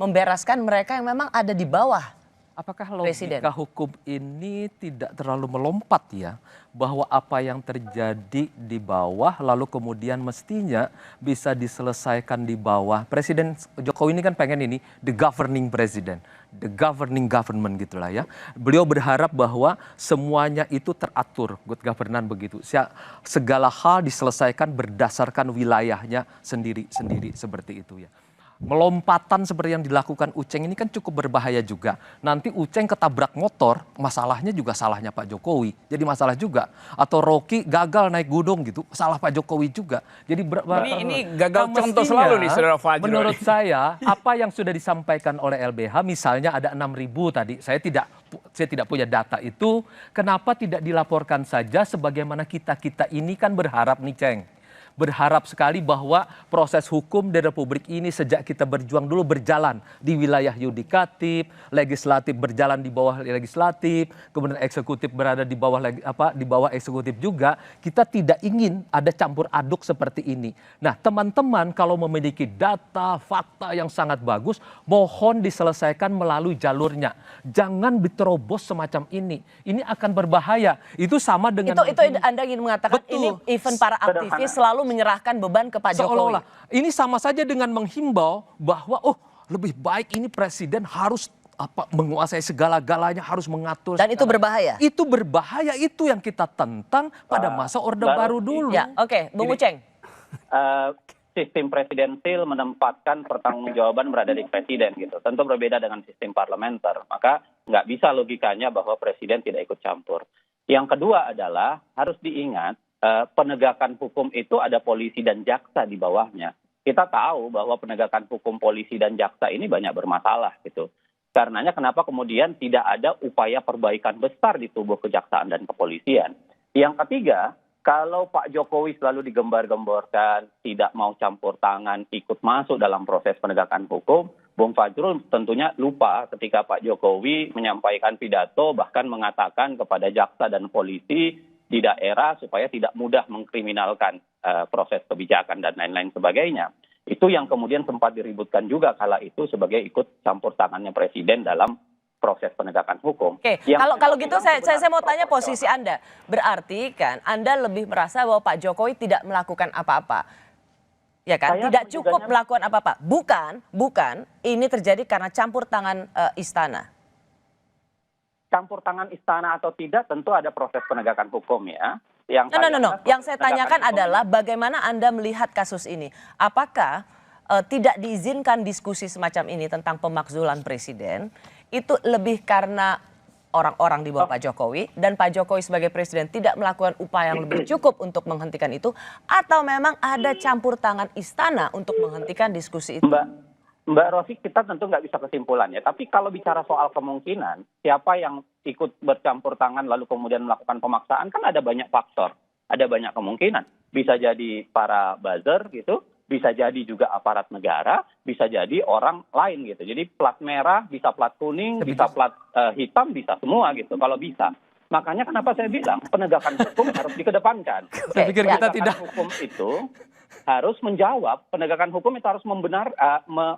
membereskan mereka yang memang ada di bawah. Apakah Presiden? logika hukum ini tidak terlalu melompat ya? Bahwa apa yang terjadi di bawah lalu kemudian mestinya bisa diselesaikan di bawah. Presiden Jokowi ini kan pengen ini the governing president, the governing government gitulah ya. Beliau berharap bahwa semuanya itu teratur, good governance begitu. Segala hal diselesaikan berdasarkan wilayahnya sendiri-sendiri seperti itu ya. Melompatan seperti yang dilakukan Uceng ini kan cukup berbahaya juga. Nanti Uceng ketabrak motor, masalahnya juga salahnya Pak Jokowi. Jadi masalah juga. Atau Rocky gagal naik gunung gitu, salah Pak Jokowi juga. Jadi ini gagal contoh selalu nih Saudara Fajrul. Menurut saya, apa yang sudah disampaikan oleh LBH, misalnya ada 6.000 tadi, saya tidak punya data itu, kenapa tidak dilaporkan saja sebagaimana kita ini kan berharap nih Ceng. Berharap sekali bahwa proses hukum di Republik ini sejak kita berjuang dulu berjalan di wilayah yudikatif, legislatif berjalan di bawah legislatif, kemudian eksekutif berada di bawah eksekutif juga. Kita tidak ingin ada campur aduk seperti ini. Nah, teman-teman kalau memiliki data, fakta yang sangat bagus, mohon diselesaikan melalui jalurnya. Jangan diterobos semacam ini. Ini akan berbahaya. Itu sama dengan itu Anda ingin mengatakan ini event para aktivis selalu menyerahkan beban ke Pak Jokowi. Ini sama saja dengan menghimbau bahwa lebih baik ini presiden harus menguasai segala-galanya, harus mengatur. Dan itu berbahaya. Itu berbahaya, itu yang kita tentang pada masa Orde Baru dulu. Ya, Bung Uceng. Sistem presidensil menempatkan pertanggungjawaban berada di presiden gitu. Tentu berbeda dengan sistem parlementer. Maka nggak bisa logikanya bahwa presiden tidak ikut campur. Yang kedua adalah harus diingat penegakan hukum itu ada polisi dan jaksa di bawahnya. Kita tahu bahwa penegakan hukum polisi dan jaksa ini banyak bermasalah gitu. Karenanya kenapa kemudian tidak ada upaya perbaikan besar di tubuh kejaksaan dan kepolisian. Yang ketiga, kalau Pak Jokowi selalu digembar-gemborkan, tidak mau campur tangan, ikut masuk dalam proses penegakan hukum, Bung Fajrul tentunya lupa ketika Pak Jokowi menyampaikan pidato bahkan mengatakan kepada jaksa dan polisi di daerah supaya tidak mudah mengkriminalkan proses kebijakan dan lain-lain sebagainya. Itu yang kemudian sempat diributkan juga kala itu sebagai ikut campur tangannya presiden dalam proses penegakan hukum. Kalau gitu saya mau tanya posisi Anda. Berarti kan Anda lebih merasa bahwa Pak Jokowi tidak melakukan apa-apa. Ya kan, Saya tidak cukup menjaganya- melakukan apa-apa. Bukan, ini terjadi karena campur tangan istana. Campur tangan istana atau tidak tentu ada proses penegakan hukum ya. Yang No. Yang saya tanyakan adalah bagaimana Anda melihat kasus ini. Apakah tidak diizinkan diskusi semacam ini tentang pemakzulan presiden itu lebih karena orang-orang di bawah Pak Jokowi dan Pak Jokowi sebagai presiden tidak melakukan upaya yang lebih cukup untuk menghentikan itu, atau memang ada campur tangan istana untuk menghentikan diskusi itu? Mbak Rosi, kita tentu nggak bisa kesimpulan ya. Tapi kalau bicara soal kemungkinan, siapa yang ikut bercampur tangan lalu kemudian melakukan pemaksaan, kan ada banyak faktor. Ada banyak kemungkinan. Bisa jadi para buzzer gitu, bisa jadi juga aparat negara, bisa jadi orang lain gitu. Jadi plat merah, bisa plat kuning, bisa plat hitam, bisa semua gitu kalau bisa. Makanya kenapa saya bilang penegakan hukum harus dikedepankan. Saya pikir kita Penegakan tidak. hukum itu harus menjawab, penegakan hukum itu harus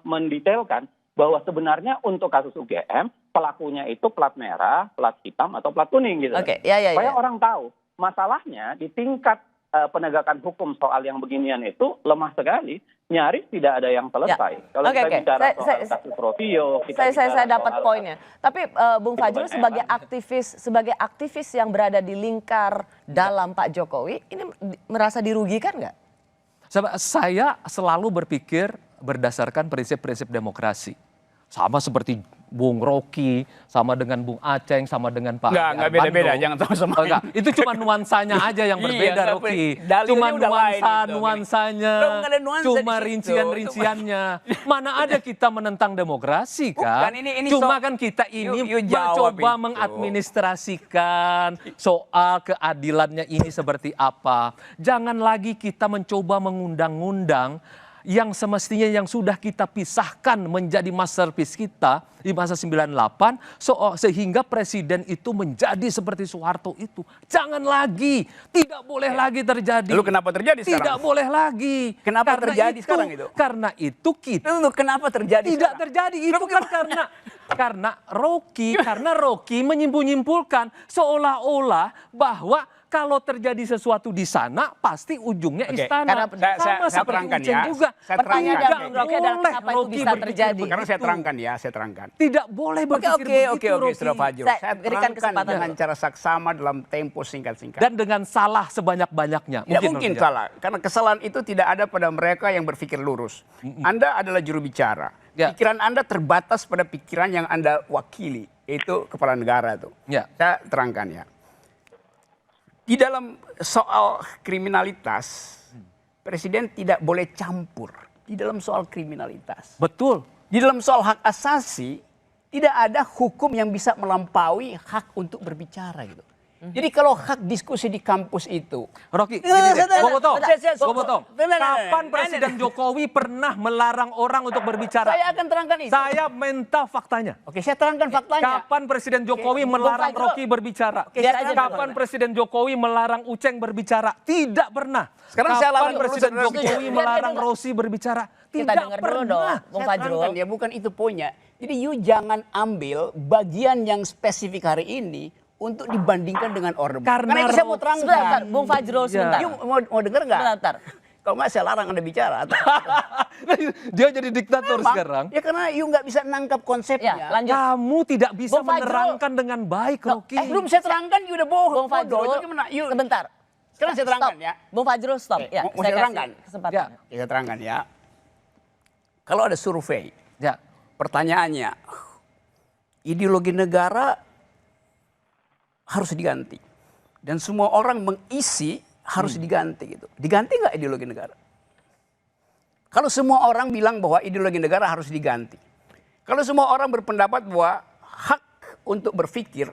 mendetailkan bahwa sebenarnya untuk kasus UGM pelakunya itu plat merah, plat hitam atau plat kuning gitu. Oke, ya. Supaya orang tahu. Masalahnya di tingkat penegakan hukum soal yang beginian itu lemah sekali, nyaris tidak ada yang selesai. Kalau kita bicara soal kasus Rovio, saya dapat poinnya. Tapi Bung Fajrul sebagai aktivis yang berada di lingkar dalam Pak Jokowi, ini merasa dirugikan nggak? Saya selalu berpikir berdasarkan prinsip-prinsip demokrasi. Sama seperti Bung Rocky, sama dengan Bung Aceng, sama dengan Pak Nggak beda-beda, jangan sama-sama. Enggak, itu cuma nuansanya aja yang berbeda, Rocky. Cuma nuansanya, cuma rincian-rinciannya. Mana ada kita menentang demokrasi kan? Cuma kan kita ini mencoba mengadministrasikan soal keadilannya ini seperti apa. Jangan lagi kita mencoba mengundang-undang yang semestinya yang sudah kita pisahkan menjadi masterpiece kita di masa 98 sehingga presiden itu menjadi seperti Soeharto itu. Jangan lagi, tidak boleh lagi terjadi. Lalu kenapa terjadi sekarang? Tidak boleh lagi. Kenapa terjadi sekarang itu? Karena itu kita. Kenapa terjadi Tidak sekarang? terjadi, itu kan karena Rocky menyimpul-nyimpulkan seolah-olah bahwa kalau terjadi sesuatu di sana, pasti ujungnya istana. Saya terangkan ya. Juga. Pertanyaan Rocky adalah kenapa itu bisa terjadi? Karena saya terangkan. Tidak boleh berpikir begitu, Oke, Saudara Fajrul. Saya terangkan dengan cara saksama dalam tempo singkat-singkat. Dan dengan salah sebanyak-banyaknya. Tidak mungkin salah. Karena kesalahan itu tidak ada pada mereka yang berpikir lurus. Anda adalah juru bicara. Pikiran Anda terbatas pada pikiran yang Anda wakili. Itu kepala negara itu. Saya terangkan ya. Di dalam soal kriminalitas, presiden tidak boleh campur di dalam soal kriminalitas. Betul. Di dalam soal hak asasi, tidak ada hukum yang bisa melampaui hak untuk berbicara gitu. Jadi kalau hak diskusi di kampus itu, Rocky, gue potong. Kapan Presiden Jokowi pernah melarang orang untuk berbicara? Saya akan terangkan itu. Saya minta faktanya. Oke, saya terangkan faktanya. Kapan Presiden Jokowi melarang Rocky berbicara? Kapan Presiden Jokowi melarang Uceng berbicara? Tidak pernah. Sekarang saya Kapan Presiden Jokowi melarang Rossi berbicara? Tidak pernah. Bung Fajrul. Ya bukan itu poinnya. Jadi you jangan ambil bagian yang spesifik hari ini untuk dibandingkan dengan Orde Baru. Karena itu saya mau terangkan. Sebentar, Bung Fajrul sebentar. You mau dengar nggak? Sebentar. Kalau nggak saya larang Anda bicara. Dia jadi diktator sekarang. Ya karena you nggak bisa nangkap konsepnya. Ya, lanjut. Kamu tidak bisa Bung Fajrul. menerangkan dengan baik, Rocky. Belum saya terangkan, you udah bohong. Bung Fajrul, sebentar. Sekarang saya terangkan ya. Bung Fajrul stop. Ya, mau saya terangkan. Kesempatan. Ya, saya terangkan ya. Kalau ada survei, pertanyaannya, ideologi negara harus diganti. Dan semua orang mengisi harus diganti gitu. Diganti nggak ideologi negara? Kalau semua orang bilang bahwa ideologi negara harus diganti. Kalau semua orang berpendapat bahwa hak untuk berpikir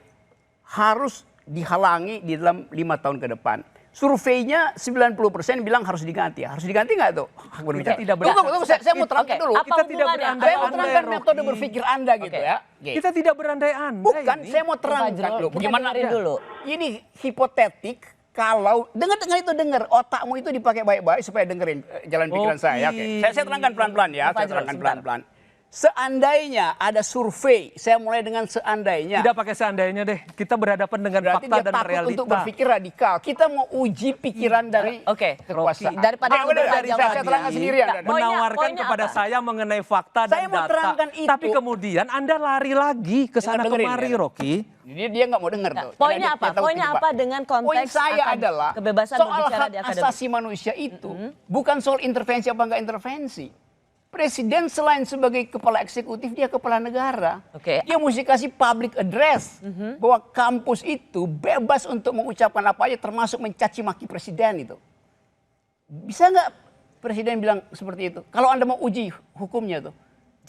harus dihalangi di dalam 5 tahun ke depan. Surveinya 90% bilang harus diganti. Harus diganti nggak tuh? Hak berbicara. Tunggu, saya mau terangkan dulu. Kita tidak berandai-andai, Saya mau terangkan metode berpikir Anda gitu ya. Kita tidak berandai-andai. Bukan, saya mau terangkan dulu. Bagaimana dulu? Ini hipotetik kalau dengar itu otakmu itu dipakai baik-baik supaya dengerin jalan pikiran saya. Oke. Saya terangkan pelan-pelan ya. Saya terangkan pelan-pelan. Seandainya ada survei, saya mulai dengan seandainya. Tidak pakai seandainya deh. Kita berhadapan dengan Berarti fakta dia dan takut realita. untuk berpikir radikal. Kita mau uji pikiran dari kekuasaan. Daripada dari saya terangkan sendirian. Menawarkan kepada saya mengenai fakta dan mau data. terangkan itu. Tapi kemudian Anda lari lagi ke sana kemari, Rocky. Dia nggak mau dengar tuh. Poinnya apa? Poinnya apa dengan konteks Poin saya adalah kebebasan soal berbicara hak di akademik? asasi manusia itu bukan soal intervensi apa enggak intervensi. Presiden selain sebagai kepala eksekutif, dia kepala negara. Dia mesti kasih public address bahwa kampus itu bebas untuk mengucapkan apa aja, termasuk mencaci maki presiden itu. Bisa nggak presiden bilang seperti itu? Kalau Anda mau uji hukumnya tuh.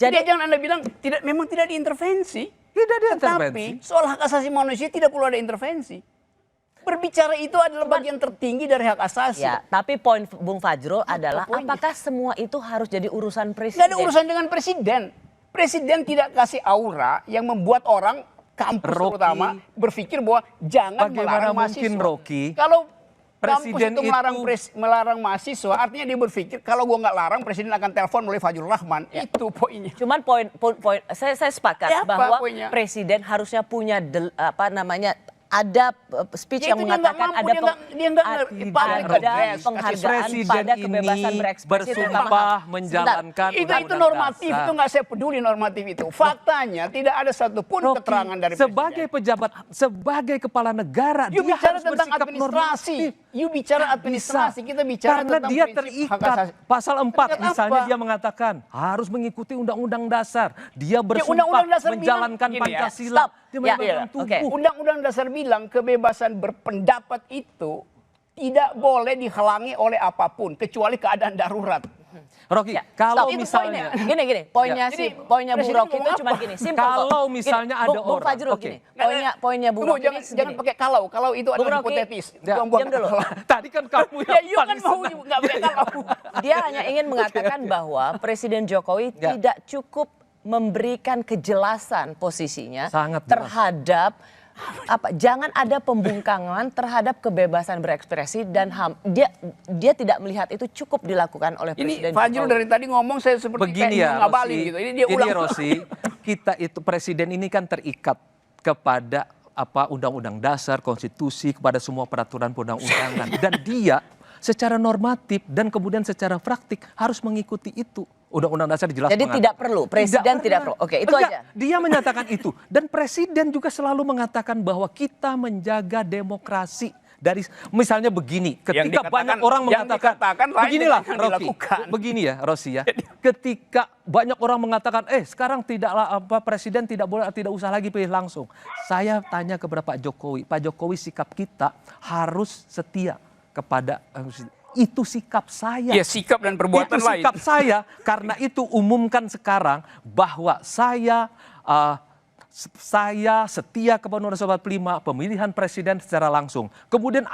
Jadi jangan Anda bilang memang tidak diintervensi. Tidak diintervensi. Tapi soal hak asasi manusia tidak perlu ada intervensi. Berbicara itu adalah bagian tertinggi dari hak asasi. Ya, tapi poin Bung Fajrul adalah apakah semua itu harus jadi urusan presiden? Nggak ada urusan dengan presiden. Presiden tidak kasih aura yang membuat orang kampus terutama berpikir bahwa jangan melarang mahasiswa. Kalau presiden itu melarang mahasiswa, artinya dia berpikir kalau gua nggak larang presiden akan telepon oleh Fajrul Rahman. Itu poinnya. Cuman poin saya sepakat bahwa presiden harusnya punya ada speech yang mengatakan ada penghargaan pada kebebasan berekspresi. Bersumpah menjalankan itu normatif, itu nggak saya peduli normatif itu. Faktanya tidak ada satupun keterangan dari presiden. Sebagai pejabat, sebagai kepala negara, dia bicara tentang administrasi. You bicara administrasi, kita bicara karena tentang dia terikat. Pasal 4 misalnya dia mengatakan harus mengikuti undang-undang dasar. Dia bersumpah menjalankan Pancasila. Undang-undang dasar bilang kebebasan berpendapat itu tidak boleh dihalangi oleh apapun kecuali keadaan darurat. Rocky, kalau misalnya poinnya Bung Rocky itu cuma gini, simpel. Kalau misalnya ada orang, Bung Fajrul gini, poinnya Bung Rocky jangan pakai kalau itu adalah hipotetis. Diam dulu. Tadi kan kamu yang paling senang. Nggak pakai kalau. Dia hanya ingin mengatakan bahwa Presiden Jokowi tidak cukup memberikan kejelasan posisinya terhadap jangan ada pembungkaman terhadap kebebasan berekspresi dan HAM. Dia tidak melihat itu cukup dilakukan oleh Presiden Jokowi. Ini Fajrul dari tadi ngomong saya seperti begini kayak ngabalin gitu. Ini dia ulang. Rossi, kita itu presiden ini kan terikat kepada undang-undang dasar, konstitusi, kepada semua peraturan perundang-undangan dan dia secara normatif dan kemudian secara praktik harus mengikuti itu. Undang-undang dasar dijelaskan. Jadi tidak perlu, presiden tidak perlu. Oke, itu aja. Dia menyatakan itu. Dan presiden juga selalu mengatakan bahwa kita menjaga demokrasi. Dari misalnya begini, ketika banyak orang mengatakan, beginilah Rocky, begini ya Rossi ya. Ketika banyak orang mengatakan, sekarang tidaklah presiden tidak usah lagi pilih langsung. Saya tanya kepada Pak Jokowi sikap kita harus setia kepada itu sikap saya. Ya, sikap dan perbuatan itu lain. Sikap saya, karena itu umumkan sekarang bahwa saya setia kepada Undang-Undang 45 pemilihan presiden secara langsung. Kemudian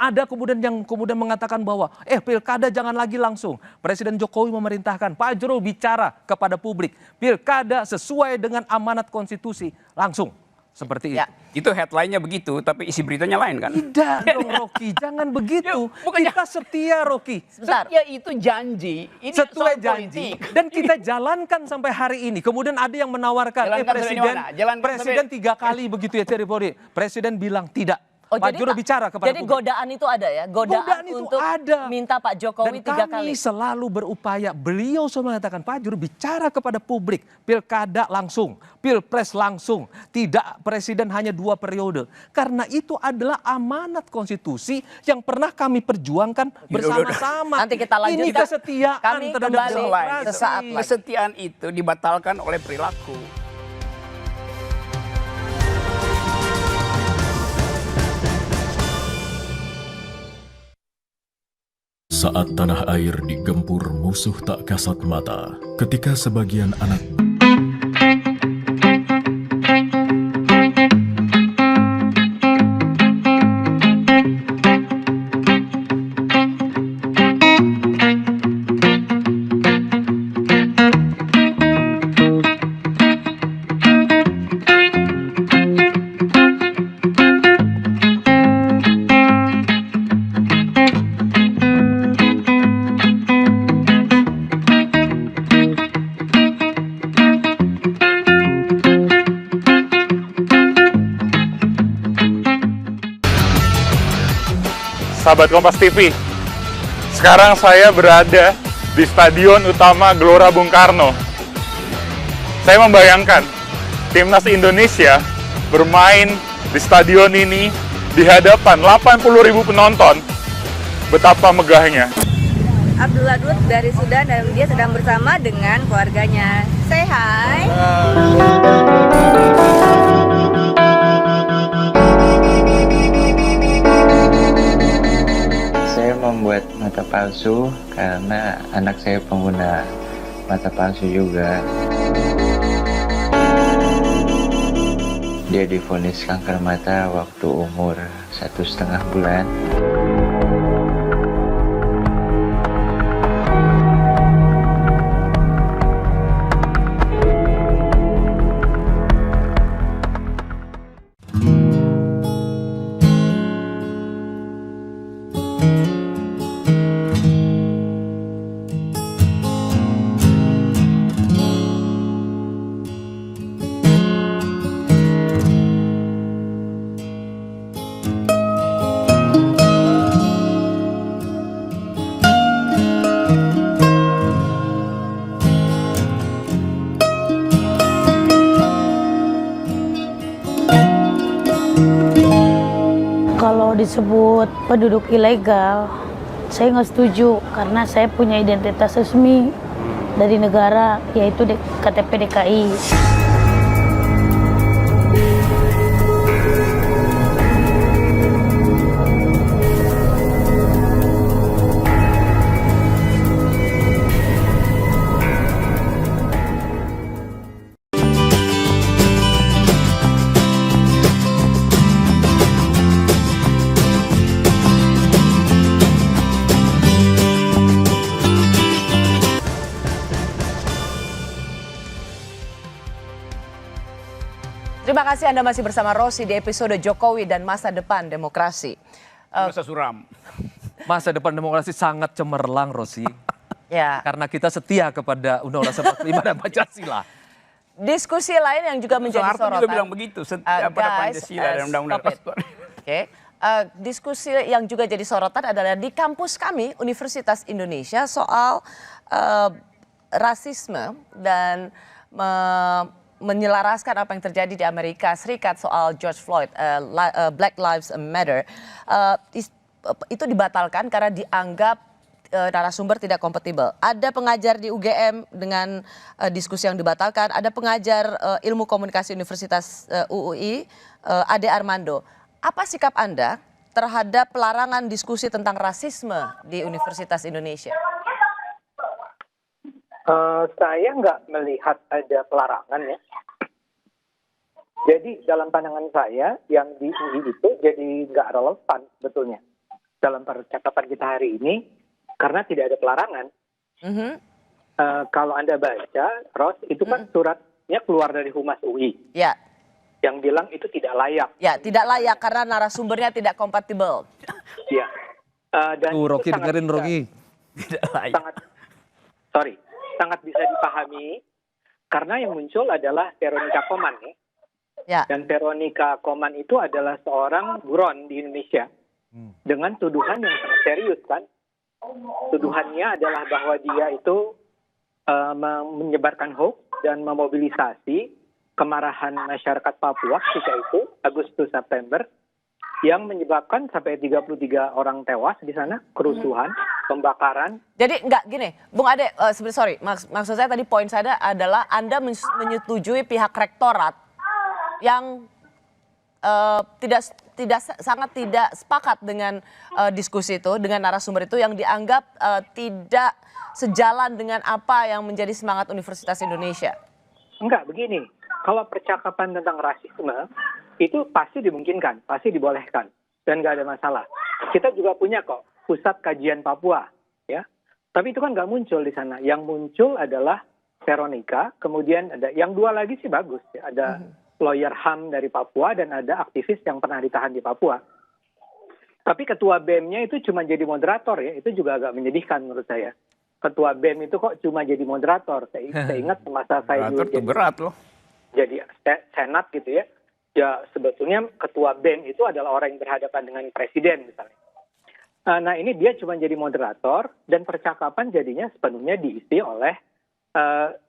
yang mengatakan bahwa pilkada jangan lagi langsung. Presiden Jokowi memerintahkan Pak Fajrul bicara kepada publik. Pilkada sesuai dengan amanat konstitusi langsung. Seperti itu. Itu headline-nya begitu, tapi isi beritanya lain kan? Tidak dong Rocky, jangan begitu. Kita setia Rocky. Setia itu janji. Ini sesuai janji. Dan kita jalankan sampai hari ini. Kemudian ada yang menawarkan, presiden 3 kali begitu ya Terry. Presiden bilang tidak. Pak Fajrul bicara kepada publik. Jadi godaan itu ada ya? Godaan untuk minta Pak Jokowi 3 kali. Dan kami selalu berupaya, beliau selalu mengatakan Pak Fajrul bicara kepada publik. Pilkada langsung, pilpres langsung. Tidak presiden hanya 2 periode. Karena itu adalah amanat konstitusi yang pernah kami perjuangkan bersama-sama. Nanti kita lanjutkan. Ini kesetiaan terhadap demokrasi. Kesetiaan itu dibatalkan oleh perilaku. Saat tanah air digempur musuh tak kasat mata, ketika sebagian anak sahabat Kompas TV. Sekarang saya berada di Stadion Utama Gelora Bung Karno. Saya membayangkan timnas Indonesia bermain di stadion ini di hadapan 80.000 penonton. Betapa megahnya. Abdullah Dut dari Sudan dan dia sedang bersama dengan keluarganya. Say hi. Saya membuat mata palsu karena anak saya pengguna mata palsu juga. Dia divonis kanker mata waktu umur 1,5 bulan. Kalau disebut penduduk ilegal, saya nggak setuju karena saya punya identitas resmi dari negara, yaitu KTP DKI. Terima kasih Anda masih bersama Rosi di episode Jokowi dan Masa Depan Demokrasi. Masa suram. Masa depan demokrasi sangat cemerlang, Rosi. Ya. Karena kita setia kepada Undang-Undang 45 dan Pancasila. Diskusi lain yang juga menjadi Soeharto sorotan. juga bilang begitu, setia pada Pancasila dan Undang-Undang stop it. Oke. Diskusi yang juga jadi sorotan adalah di kampus kami, Universitas Indonesia, soal rasisme dan menyelaraskan apa yang terjadi di Amerika Serikat soal George Floyd, Black Lives Matter. Itu dibatalkan karena dianggap narasumber tidak kompatibel. Ada pengajar di UGM dengan diskusi yang dibatalkan, ada pengajar ilmu komunikasi Universitas UUI, Ade Armando. Apa sikap Anda terhadap pelarangan diskusi tentang rasisme di Universitas Indonesia? Saya nggak melihat ada pelarangan ya. Jadi dalam pandangan saya yang di UI itu jadi nggak relevan sebetulnya dalam percakapan kita hari ini karena tidak ada pelarangan. Kalau Anda baca, Ros, itu kan suratnya keluar dari Humas UI. Ya. Yang bilang itu tidak layak. Ya, tidak layak karena narasumbernya tidak kompatibel. Ya. Dan Rocky dengerin Rocky. Tidak layak. Sangat bisa dipahami karena yang muncul adalah Veronica Koman ya. Ya. Dan Veronica Koman itu adalah seorang buron di Indonesia dengan tuduhan yang sangat serius kan. Tuduhannya adalah bahwa dia itu menyebarkan hoax dan memobilisasi kemarahan masyarakat Papua ketika itu Agustus September yang menyebabkan sampai 33 orang tewas di sana, kerusuhan, pembakaran. Jadi enggak gini, Bung Ade, maksud saya tadi poin saya adalah Anda menyetujui pihak rektorat yang sangat tidak sepakat dengan diskusi itu, dengan narasumber itu yang dianggap tidak sejalan dengan apa yang menjadi semangat Universitas Indonesia. Enggak, begini, kalau percakapan tentang rasisme itu pasti dimungkinkan, pasti dibolehkan, dan nggak ada masalah. Kita juga punya kok pusat kajian Papua, ya. Tapi itu kan nggak muncul di sana. Yang muncul adalah Veronica, kemudian ada yang dua lagi sih bagus, ya. Ada lawyer HAM dari Papua dan ada aktivis yang pernah ditahan di Papua. Tapi ketua BEM-nya itu cuma jadi moderator ya, itu juga agak menyedihkan menurut saya. Ketua BEM itu kok cuma jadi moderator. Saya ingat semasa saya dulu jadi berat loh. Jadi senat gitu ya. Ya sebetulnya ketua BEM itu adalah orang yang berhadapan dengan presiden misalnya. Nah ini dia cuma jadi moderator dan percakapan jadinya sepenuhnya diisi oleh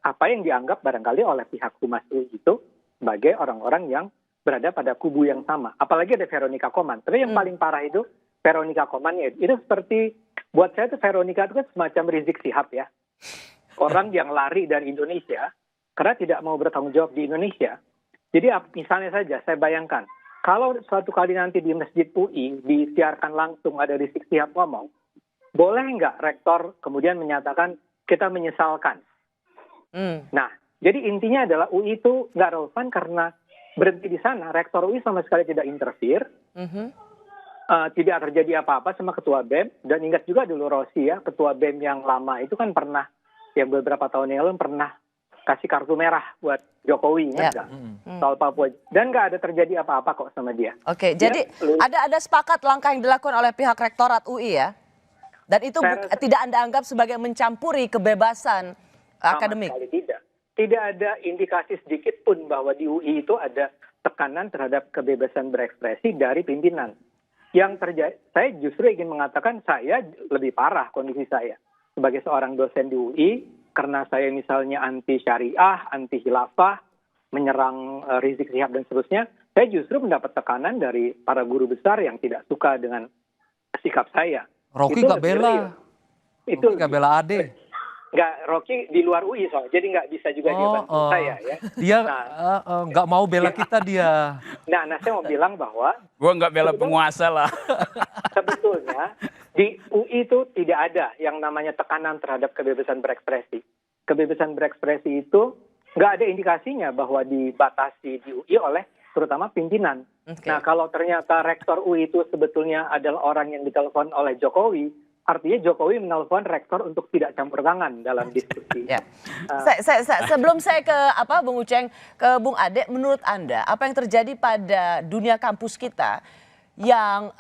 apa yang dianggap barangkali oleh pihak Humas UI itu sebagai orang-orang yang berada pada kubu yang sama. Apalagi ada Veronica Koman. Tapi yang paling parah itu Veronica Koman itu seperti, buat saya itu Veronica itu kan semacam Rizik Sihab ya. Orang yang lari dari Indonesia karena tidak mau bertanggung jawab di Indonesia. Jadi misalnya saja saya bayangkan, kalau suatu kali nanti di Masjid UI disiarkan langsung ada Rizik Sihab ngomong, boleh nggak rektor kemudian menyatakan kita menyesalkan? Nah, jadi intinya adalah UI itu nggak relevan karena berhenti di sana. Rektor UI sama sekali tidak interfere, tidak terjadi apa-apa sama ketua BEM. Dan ingat juga dulu Rossi ya, ketua BEM yang lama itu kan pernah, yang beberapa tahun yang lalu pernah kasih kartu merah buat Jokowi, soal Papua. Dan nggak ada terjadi apa-apa kok sama dia. Oke, jadi ada sepakat langkah yang dilakukan oleh pihak rektorat UI ya? Dan itu tidak Anda anggap sebagai mencampuri kebebasan akademik? Sama sekali tidak. Tidak ada indikasi sedikit pun bahwa di UI itu ada tekanan terhadap kebebasan berekspresi dari pimpinan. Yang terjadi, saya justru ingin mengatakan saya lebih parah kondisi saya. Sebagai seorang dosen di UI, karena saya misalnya anti syariah, anti khilafah, menyerang Rizik Sihab dan seterusnya, saya justru mendapat tekanan dari para guru besar yang tidak suka dengan sikap saya. Rocky nggak bela. Itu nggak bela Ade. Nggak, Rocky di luar UI soalnya, jadi nggak bisa juga dia bantu saya ya. Dia nggak mau bela kita dia. Nah, saya mau bilang bahwa gua nggak bela penguasa lah. Sebetulnya di UI itu tidak ada yang namanya tekanan terhadap kebebasan berekspresi. Kebebasan berekspresi itu nggak ada indikasinya bahwa dibatasi di UI oleh terutama pimpinan. Nah, kalau ternyata rektor UI itu sebetulnya adalah orang yang ditelepon oleh Jokowi, artinya Jokowi menelpon rektor untuk tidak campur tangan dalam diskusi. Sebelum saya ke Bung Uceng, ke Bung Ade, menurut Anda apa yang terjadi pada dunia kampus kita yang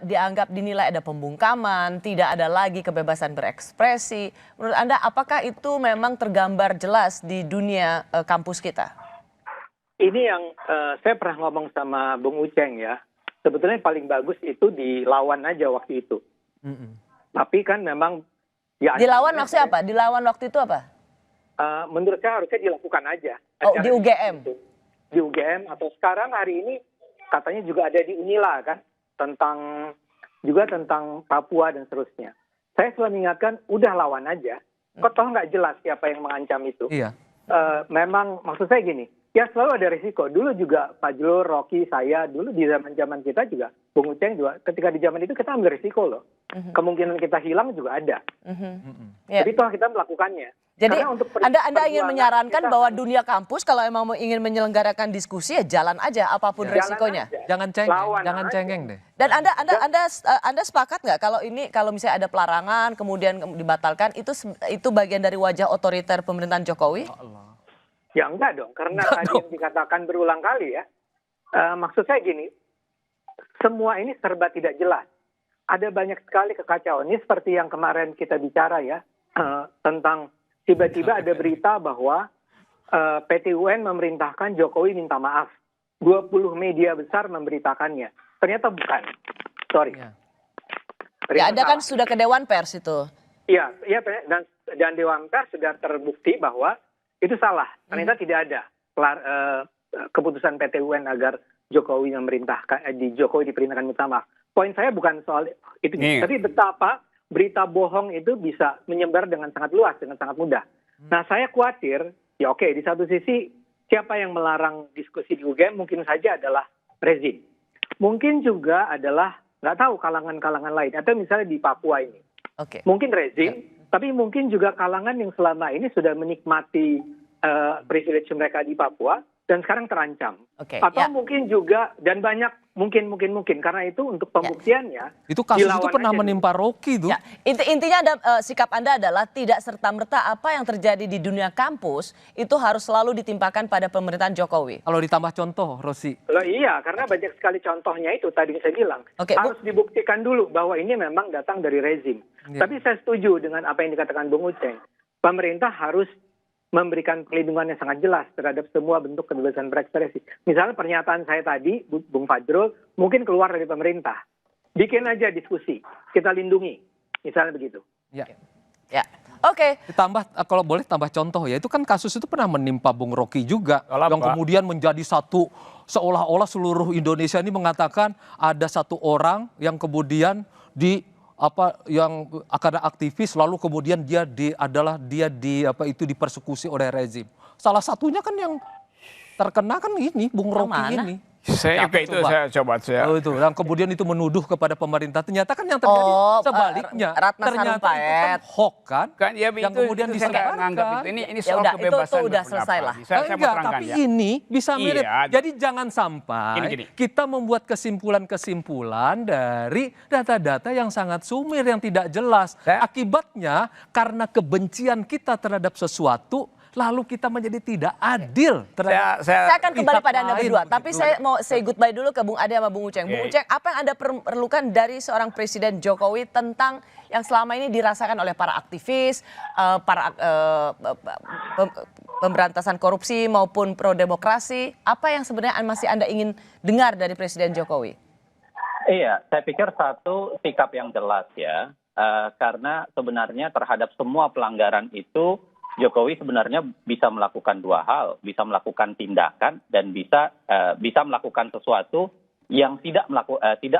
dianggap dinilai ada pembungkaman, tidak ada lagi kebebasan berekspresi. Menurut Anda apakah itu memang tergambar jelas di dunia kampus kita? Ini yang saya pernah ngomong sama Bung Uceng ya. Sebetulnya paling bagus itu dilawan aja waktu itu. Tapi kan memang ya dilawan maksudnya apa? Dilawan waktu itu apa? Menurut saya harusnya dilakukan aja. Di UGM. Di UGM atau sekarang hari ini katanya juga ada di Unila kan tentang Papua dan seterusnya. Saya selalu mengingatkan udah lawan aja. Kok toh nggak jelas siapa yang mengancam itu? Iya. Memang maksud saya gini, ya selalu ada risiko. Dulu juga Pak Julur, Rocky, saya dulu di zaman kita juga, Bung Uceng juga. Ketika di zaman itu kita ambil risiko loh. Kemungkinan kita hilang juga ada. Jadi toh kita melakukannya. Jadi Anda ingin menyarankan bahwa dunia kampus kalau emang ingin menyelenggarakan diskusi ya jalan aja apapun resikonya. Jangan cengeng deh. Dan Anda sepakat nggak kalau misalnya ada pelarangan kemudian dibatalkan itu bagian dari wajah otoriter pemerintahan Jokowi? Ya enggak dong, karena tadi yang dikatakan berulang kali ya. Maksud saya gini, semua ini serba tidak jelas. Ada banyak sekali kekacauan. Ini seperti yang kemarin kita bicara ya tentang tiba-tiba ada berita bahwa PT UN memerintahkan Jokowi minta maaf. 20 media besar memberitakannya. Ternyata bukan. Sorry. Ya, Anda kan sudah ke Dewan Pers itu. Iya, dan Dewan Pers sudah terbukti bahwa itu salah. Ternyata tidak ada keputusan PT UN agar Jokowi diperintahkan minta maaf. Poin saya bukan soal itu, tapi betapa berita bohong itu bisa menyebar dengan sangat luas, dengan sangat mudah. Nah, saya khawatir, ya oke, di satu sisi siapa yang melarang diskusi di UGM mungkin saja adalah rezim. Mungkin juga adalah, nggak tahu, kalangan-kalangan lain. Atau misalnya di Papua ini. Mungkin rezim, tapi mungkin juga kalangan yang selama ini sudah menikmati privilege mereka di Papua dan sekarang terancam. Atau mungkin juga, dan banyak mungkin karena itu untuk pembuktiannya itu kasus itu pernah menimpa Rocky tuh. Intinya sikap Anda adalah tidak serta-merta apa yang terjadi di dunia kampus itu harus selalu ditimpakan pada pemerintahan Jokowi. Kalau ditambah contoh, Rosi. Iya, karena banyak sekali contohnya itu tadi saya bilang. Harus dibuktikan dulu bahwa ini memang datang dari rezim. Tapi saya setuju dengan apa yang dikatakan Bung Uceng. Pemerintah harus memberikan perlindungan yang sangat jelas terhadap semua bentuk kebebasan berekspresi. Misalnya pernyataan saya tadi, Bung Fajrul, mungkin keluar dari pemerintah. Bikin aja diskusi, kita lindungi, misalnya begitu. Ya. Ya, oke. Ditambah kalau boleh tambah contoh ya, itu kan kasus itu pernah menimpa Bung Rocky juga, yang kemudian menjadi satu seolah-olah seluruh Indonesia ini mengatakan ada satu orang yang kemudian yang akan aktivis lalu kemudian dia dipersekusi oleh rezim. Salah satunya kan yang terkena kan ini Bung Rocky ini. Saya juga itu saya coba saya. Itu yang kemudian itu menuduh kepada pemerintah. Ternyata kan yang terjadi sebaliknya. Ratna Ternyata itu kan hoax kan. Ya, yang kemudian disebarkan. Ini soal kebebasan itu udah selesai lah. Tapi ini bisa mirip. Jadi jangan sampai kita membuat kesimpulan-kesimpulan dari data-data yang sangat sumir yang tidak jelas. Akibatnya karena kebencian kita terhadap sesuatu, lalu kita menjadi tidak adil. Saya akan kembali pada Anda berdua, tapi saya mau say goodbye dulu ke Bung Ade sama Bung Uceng. Bung Uceng, apa yang Anda perlukan dari seorang Presiden Jokowi tentang yang selama ini dirasakan oleh para aktivis, para pemberantasan korupsi maupun pro demokrasi? Apa yang sebenarnya masih Anda ingin dengar dari Presiden Jokowi? Iya, saya pikir satu sikap yang jelas ya, karena sebenarnya terhadap semua pelanggaran itu Jokowi sebenarnya bisa melakukan dua hal, bisa melakukan tindakan dan bisa melakukan sesuatu yang tidak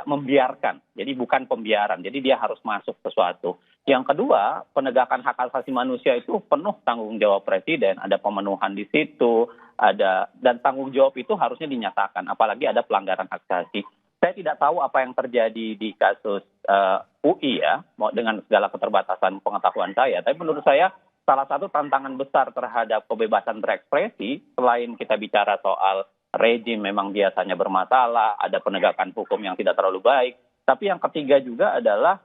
membiarkan. Jadi bukan pembiaran. Jadi dia harus masuk sesuatu. Yang kedua, penegakan hak asasi manusia itu penuh tanggung jawab presiden. Ada pemenuhan di situ, dan tanggung jawab itu harusnya dinyatakan. Apalagi ada pelanggaran hak asasi. Saya tidak tahu apa yang terjadi di kasus UI ya, dengan segala keterbatasan pengetahuan saya. Tapi menurut saya salah satu tantangan besar terhadap kebebasan berekspresi, selain kita bicara soal rejim memang biasanya bermasalah, ada penegakan hukum yang tidak terlalu baik, tapi yang ketiga juga adalah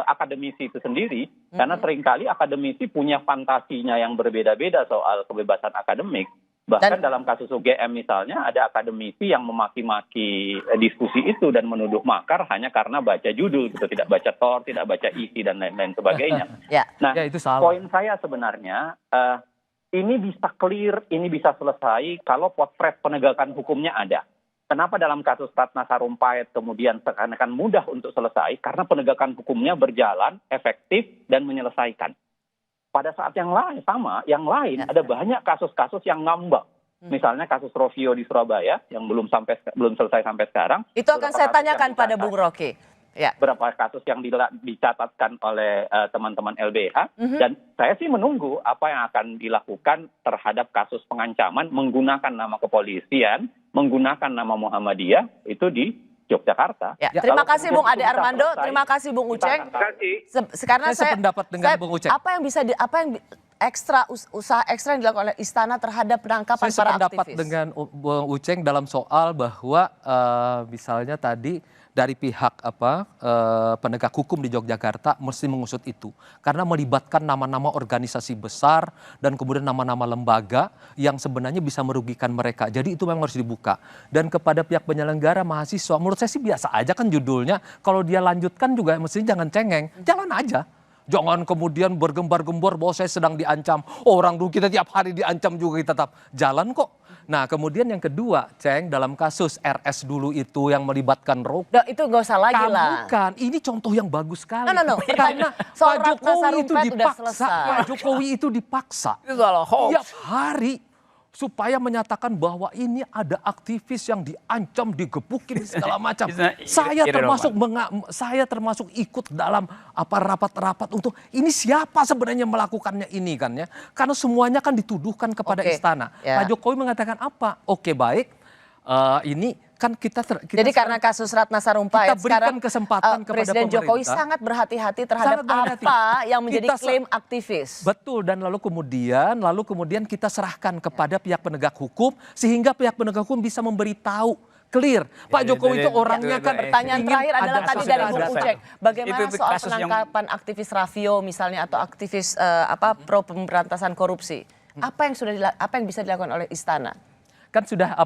akademisi itu sendiri, karena seringkali akademisi punya fantasinya yang berbeda-beda soal kebebasan akademik. Bahkan dalam kasus UGM misalnya ada akademisi yang memaki-maki diskusi itu dan menuduh makar hanya karena baca judul gitu, tidak baca tor, tidak baca isi dan lain-lain sebagainya. Nah, itu poin saya sebenarnya ini bisa clear, ini bisa selesai kalau potret penegakan hukumnya ada. Kenapa dalam kasus Ratna Sarumpait kemudian seakan-akan mudah untuk selesai? Karena penegakan hukumnya berjalan, efektif dan menyelesaikan. Pada saat yang lain ada banyak kasus-kasus yang ngambang. Misalnya kasus Rovio di Surabaya yang belum selesai sampai sekarang. Itu akan saya tanyakan pada Bung Rocky. Ya. Berapa kasus yang dicatatkan oleh teman-teman LBH dan saya sih menunggu apa yang akan dilakukan terhadap kasus pengancaman menggunakan nama kepolisian, menggunakan nama Muhammadiyah itu di Yogyakarta. Ya, terima kasih Bung Ade Armando, terima kasih Bung Uceng. Karena saya sependapat dengan Bung Uceng. Apa yang usaha ekstra yang dilakukan oleh Istana terhadap penangkapan para aktivis? Saya sependapat dengan Bung Uceng dalam soal bahwa misalnya tadi dari pihak penegak hukum di Yogyakarta mesti mengusut itu karena melibatkan nama-nama organisasi besar dan kemudian nama-nama lembaga yang sebenarnya bisa merugikan mereka. Jadi itu memang harus dibuka. Dan kepada pihak penyelenggara mahasiswa, menurut saya sih biasa aja kan judulnya. Kalau dia lanjutkan juga mestinya jangan cengeng, jalan aja. Jangan kemudian bergembar-gembor bahwa saya sedang diancam. Orang dulu kita tiap hari diancam juga kita tetap jalan kok. Nah kemudian yang kedua, Ceng, dalam kasus RS dulu itu yang melibatkan Rocky. Itu nggak usah lagi lah. Bukan, ini contoh yang bagus sekali. No. Karena Pak Jokowi itu dipaksa. Pak Jokowi itu dipaksa. Tiap hari supaya menyatakan bahwa ini ada aktivis yang diancam, digebukin segala macam. Saya termasuk ikut dalam rapat-rapat untuk ini siapa sebenarnya melakukannya ini kan ya. Karena semuanya kan dituduhkan kepada istana. Pak Jokowi mengatakan apa? Oke, baik. Ini kan kita jadi karena kasus Ratna Sarumpait sekarang kesempatan kepada Presiden Jokowi sangat berhati-hati terhadap apa yang menjadi klaim aktivis. Betul, dan lalu kemudian kita serahkan kepada pihak penegak hukum sehingga pihak penegak hukum bisa memberitahu clear. Pak Jokowi itu orangnya kan. Pertanyaan terakhir adalah tadi dari Bung Uceng. Bagaimana soal penangkapan aktivis Ravio misalnya atau aktivis pro pemberantasan korupsi? Apa yang bisa dilakukan oleh istana? kan sudah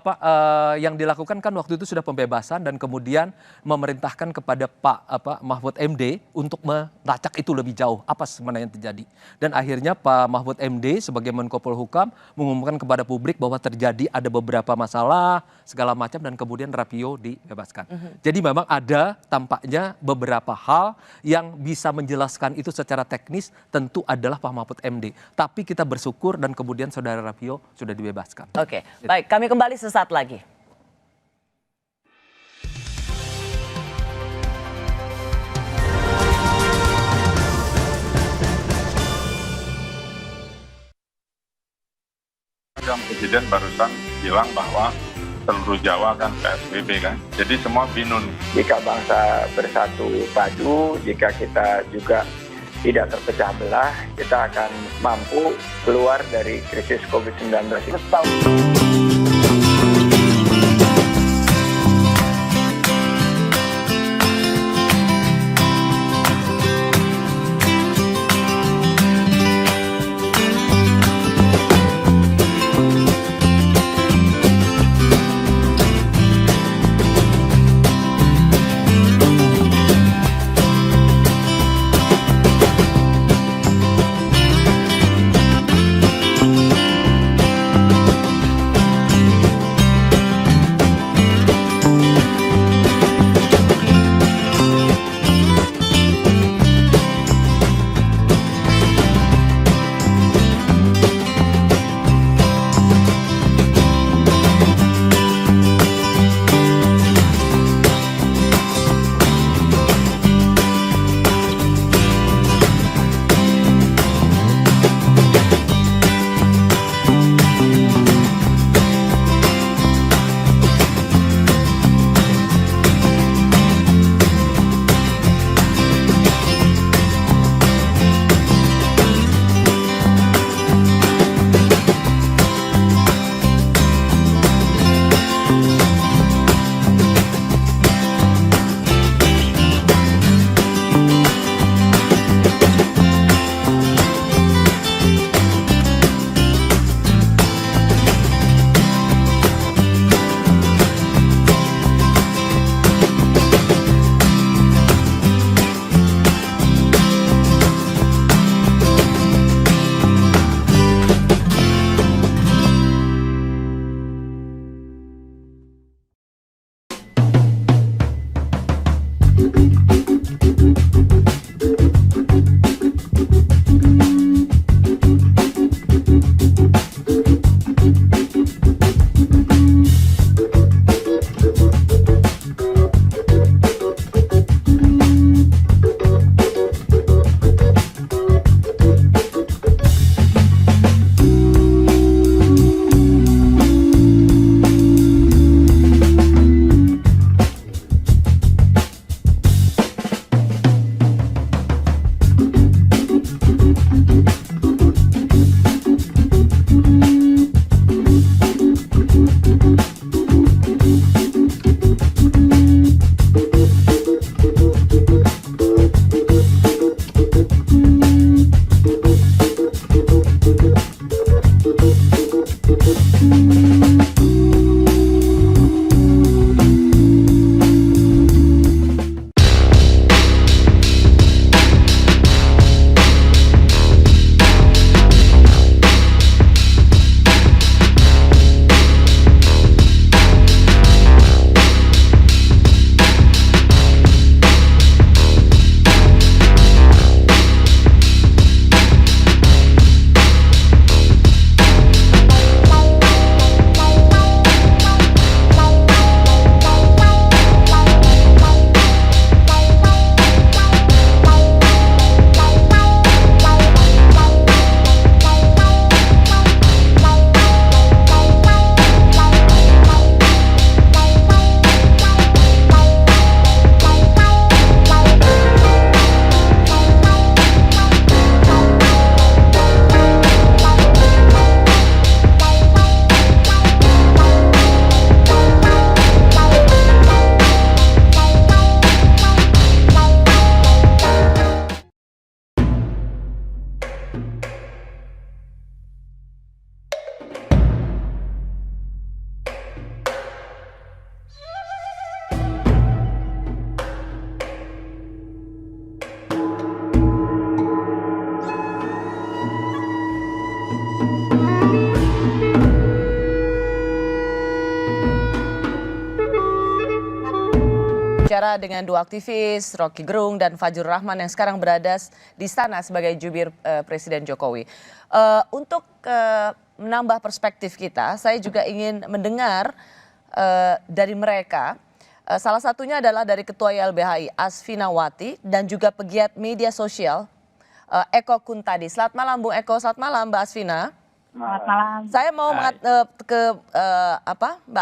yang dilakukan kan waktu itu sudah pembebasan dan kemudian memerintahkan kepada Pak Mahfud MD untuk melacak itu lebih jauh apa sebenarnya yang terjadi. Dan akhirnya Pak Mahfud MD sebagai Menko Polhukam mengumumkan kepada publik bahwa terjadi ada beberapa masalah segala macam dan kemudian Rapio dibebaskan. Jadi memang ada tampaknya beberapa hal yang bisa menjelaskan itu secara teknis tentu adalah Pak Mahfud MD. Tapi kita bersyukur dan kemudian saudara Rapio sudah dibebaskan. Oke, baik. Kami kembali sesaat lagi. Presiden barusan bilang bahwa seluruh Jawa kan PSBB kan. Jadi semua binun. Jika bangsa bersatu padu, jika kita juga tidak terpecah belah, kita akan mampu keluar dari krisis COVID-19 ini. Bicara dengan dua aktivis, Rocky Gerung dan Fajrul Rahman yang sekarang berada di sana sebagai jubir Presiden Jokowi. Untuk menambah perspektif kita, saya juga ingin mendengar dari mereka. Salah satunya adalah dari Ketua YLBHI Asfinawati dan juga pegiat media sosial Eko Kuntadi. Selamat malam Bung Eko, selamat malam Mbak Asvina. Selamat malam. Saya mau Mbak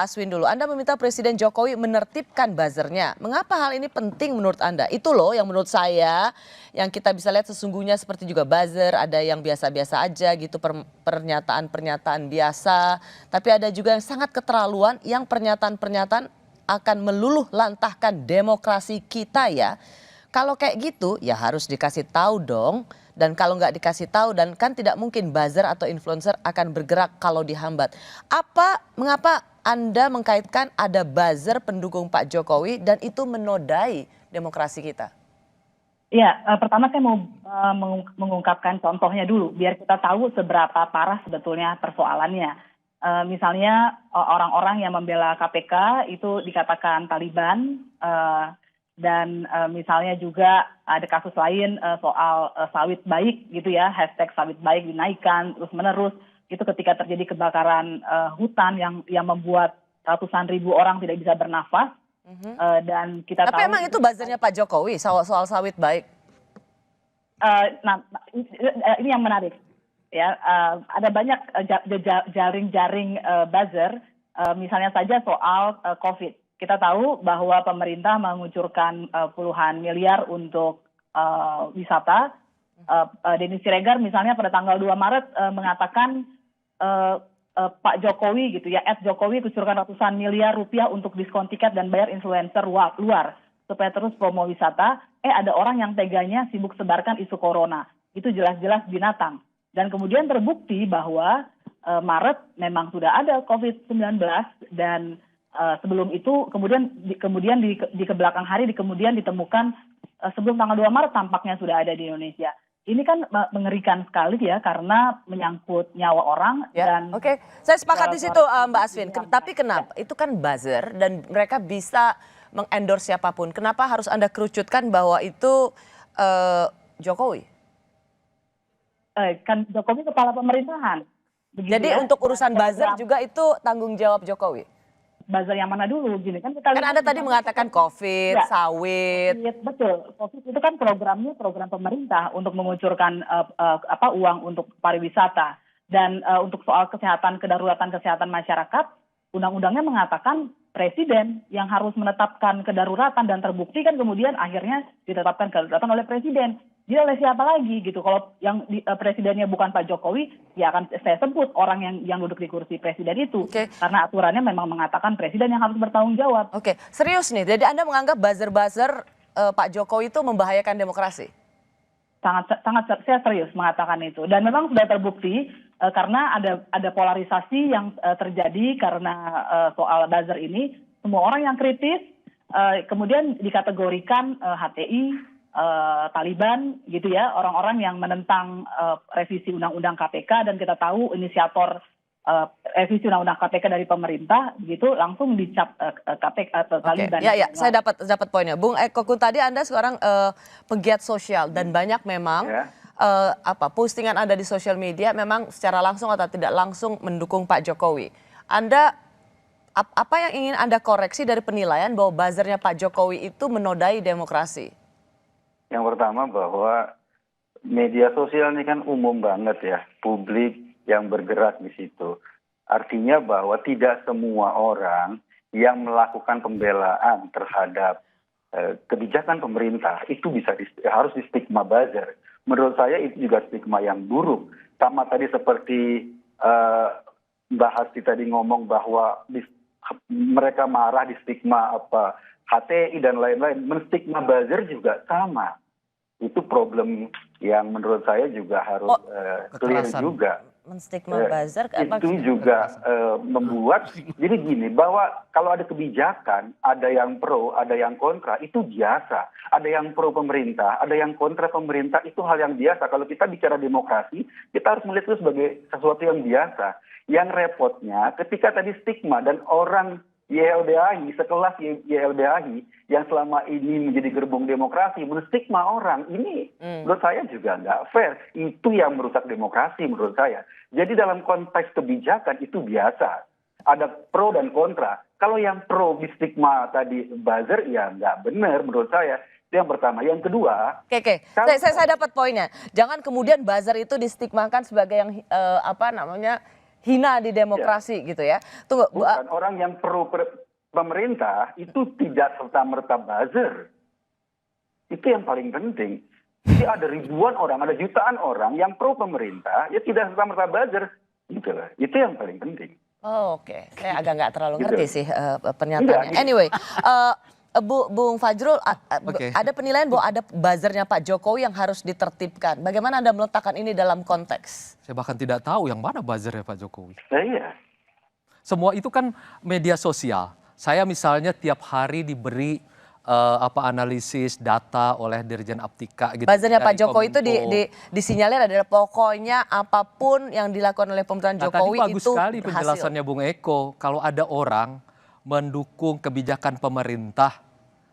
Aswin dulu. Anda meminta Presiden Jokowi menertibkan buzzernya. Mengapa hal ini penting menurut Anda? Itu loh yang menurut saya yang kita bisa lihat sesungguhnya seperti juga buzzer, ada yang biasa-biasa aja gitu, pernyataan-pernyataan biasa. Tapi ada juga yang sangat keterlaluan, yang pernyataan-pernyataan akan meluluh lantahkan demokrasi kita ya. Kalau kayak gitu ya harus dikasih tahu dong. Dan kalau nggak dikasih tahu dan kan tidak mungkin buzzer atau influencer akan bergerak kalau dihambat. Mengapa Anda mengkaitkan ada buzzer pendukung Pak Jokowi dan itu menodai demokrasi kita? Ya, pertama saya mau mengungkapkan contohnya dulu biar kita tahu seberapa parah sebetulnya persoalannya. Misalnya orang-orang yang membela KPK itu dikatakan Taliban. Dan misalnya juga ada kasus lain soal sawit baik gitu ya, hashtag sawit baik dinaikkan terus menerus. Itu ketika terjadi kebakaran hutan yang membuat ratusan ribu orang tidak bisa bernafas. Dan kita Tapi emang itu buzzernya Pak Jokowi soal sawit baik? Nah, ini yang menarik. Ya, ada banyak jaring-jaring buzzer, misalnya saja soal COVID. Kita tahu bahwa pemerintah mengucurkan puluhan miliar untuk wisata. Denny Siregar misalnya pada tanggal 2 Maret mengatakan Pak Jokowi gitu ya, @Jokowi kucurkan ratusan miliar rupiah untuk diskon tiket dan bayar influencer luar supaya terus promo wisata. Ada orang yang teganya sibuk sebarkan isu corona. Itu jelas-jelas binatang. Dan kemudian terbukti bahwa Maret memang sudah ada COVID-19 dan sebelum itu kemudian di kebelakang hari kemudian ditemukan sebelum tanggal 2 Maret tampaknya sudah ada di Indonesia. Ini kan mengerikan sekali ya karena menyangkut nyawa orang dan Oke. Saya sepakat di situ Mbak Asvin. Tapi kenapa? Itu kan buzzer dan mereka bisa mengendorse siapapun. Kenapa harus Anda kerucutkan bahwa itu Jokowi? Kan Jokowi kepala pemerintahan. Jadi untuk urusan buzzer juga itu tanggung jawab Jokowi? Buzzer yang mana dulu gini kan kita Anda tadi mengatakan COVID, sawit. Betul, COVID itu kan program pemerintah untuk mengucurkan uang untuk pariwisata dan untuk soal kedaruratan kesehatan masyarakat, undang-undangnya mengatakan presiden yang harus menetapkan kedaruratan dan terbukti kan kemudian akhirnya ditetapkan kedaruratan oleh presiden. Dia oleh siapa lagi gitu? Kalau yang presidennya bukan Pak Jokowi, ya akan saya sebut orang yang duduk di kursi presiden itu. Karena aturannya memang mengatakan presiden yang harus bertanggung jawab. Oke, serius nih. Jadi Anda menganggap buzzer-buzzer Pak Jokowi itu membahayakan demokrasi? Sangat saya serius mengatakan itu. Dan memang sudah terbukti karena ada polarisasi yang terjadi karena soal buzzer ini. Semua orang yang kritis kemudian dikategorikan HTI, Taliban gitu ya, orang-orang yang menentang revisi undang-undang KPK dan kita tahu inisiator revisi undang-undang KPK dari pemerintah gitu langsung dicap KPK atau Taliban. Ya, saya dapat poinnya. Bung Eko Kuntadi, Anda sekarang pegiat sosial dan banyak memang postingan Anda di sosial media memang secara langsung atau tidak langsung mendukung Pak Jokowi. Anda apa yang ingin Anda koreksi dari penilaian bahwa buzzernya Pak Jokowi itu menodai demokrasi? Yang pertama bahwa media sosial ini kan umum banget ya, publik yang bergerak di situ. Artinya bahwa tidak semua orang yang melakukan pembelaan terhadap kebijakan pemerintah itu harus di stigma buzzer. Menurut saya itu juga stigma yang buruk. Sama tadi seperti Mbak Hasti tadi ngomong bahwa mereka marah di stigma HTI dan lain-lain, menstigma buzzer juga sama. Itu problem yang menurut saya juga harus clear juga. Menstigma buzzer itu juga membuat jadi gini bahwa kalau ada kebijakan, ada yang pro, ada yang kontra, itu biasa. Ada yang pro pemerintah, ada yang kontra pemerintah, itu hal yang biasa. Kalau kita bicara demokrasi, kita harus melihat itu sebagai sesuatu yang biasa. Yang repotnya ketika tadi stigma dan orang YLBHI, sekelas YLBHI yang selama ini menjadi gerbong demokrasi, menstigma orang, ini menurut saya juga nggak fair. Itu yang merusak demokrasi menurut saya. Jadi dalam konteks kebijakan itu biasa. Ada pro dan kontra. Kalau yang pro di stigma tadi buzzer, ya nggak benar menurut saya. Itu yang pertama. Yang kedua, Oke. Saya dapat poinnya. Jangan kemudian buzzer itu distigmakan sebagai yang hina di demokrasi gitu ya. Tunggu. Bukan orang yang pro pemerintah itu tidak serta-merta buzzer. Itu yang paling penting. Jadi ada ribuan orang, ada jutaan orang yang pro pemerintah, ya tidak serta-merta buzzer. Gitu lah. Itu yang paling penting. Oh, oke. Saya agak nggak terlalu ngerti sih pernyataannya. Anyway, Bung Fajrul, ada penilaian bahwa ada buzzernya Pak Jokowi yang harus ditertibkan. Bagaimana Anda meletakkan ini dalam konteks? Saya bahkan tidak tahu yang mana buzzernya Pak Jokowi. Iya. Semua itu kan media sosial. Saya misalnya tiap hari diberi analisis data oleh Dirjen Aptika gitu. Buzzernya Pak Jokowi itu disinyalir adalah pokoknya apapun yang dilakukan oleh pemerintahan Jokowi tadi bagus itu sekali berhasil. Penjelasannya Bung Eko. Kalau ada orang mendukung kebijakan pemerintah,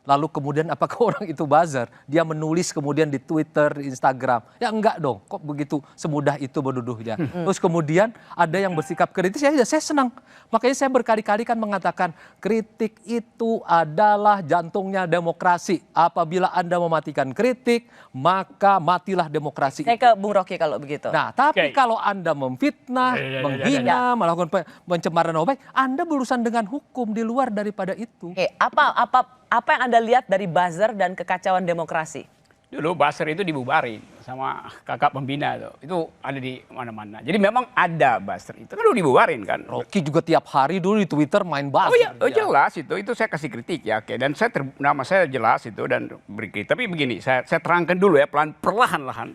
lalu kemudian apakah orang itu buzzer? Dia menulis kemudian di Twitter, di Instagram. Ya enggak dong, kok begitu semudah itu menuduhnya. Terus kemudian ada yang bersikap kritis, ya saya senang. Makanya saya berkali-kali kan mengatakan kritik itu adalah jantungnya demokrasi. Apabila Anda mematikan kritik, maka matilah demokrasi. Saya ke Bung Rocky kalau begitu. Nah, tapi kalau Anda memfitnah, menghina, melakukan pencemaran nama baik, Anda berurusan dengan hukum di luar daripada itu. Oke, apa yang Anda lihat dari buzzer dan kekacauan demokrasi? Dulu buzzer itu dibubarin sama kakak pembina tuh. Itu ada di mana-mana. Jadi memang ada buzzer itu kan udah dibubarin kan. Rocky juga tiap hari dulu di Twitter main buzzer. Oh iya, jelas itu saya kasih kritik ya. Oke. Dan nama saya jelas itu dan beri kritik. Tapi begini, saya terangkan dulu ya perlahan-lahan.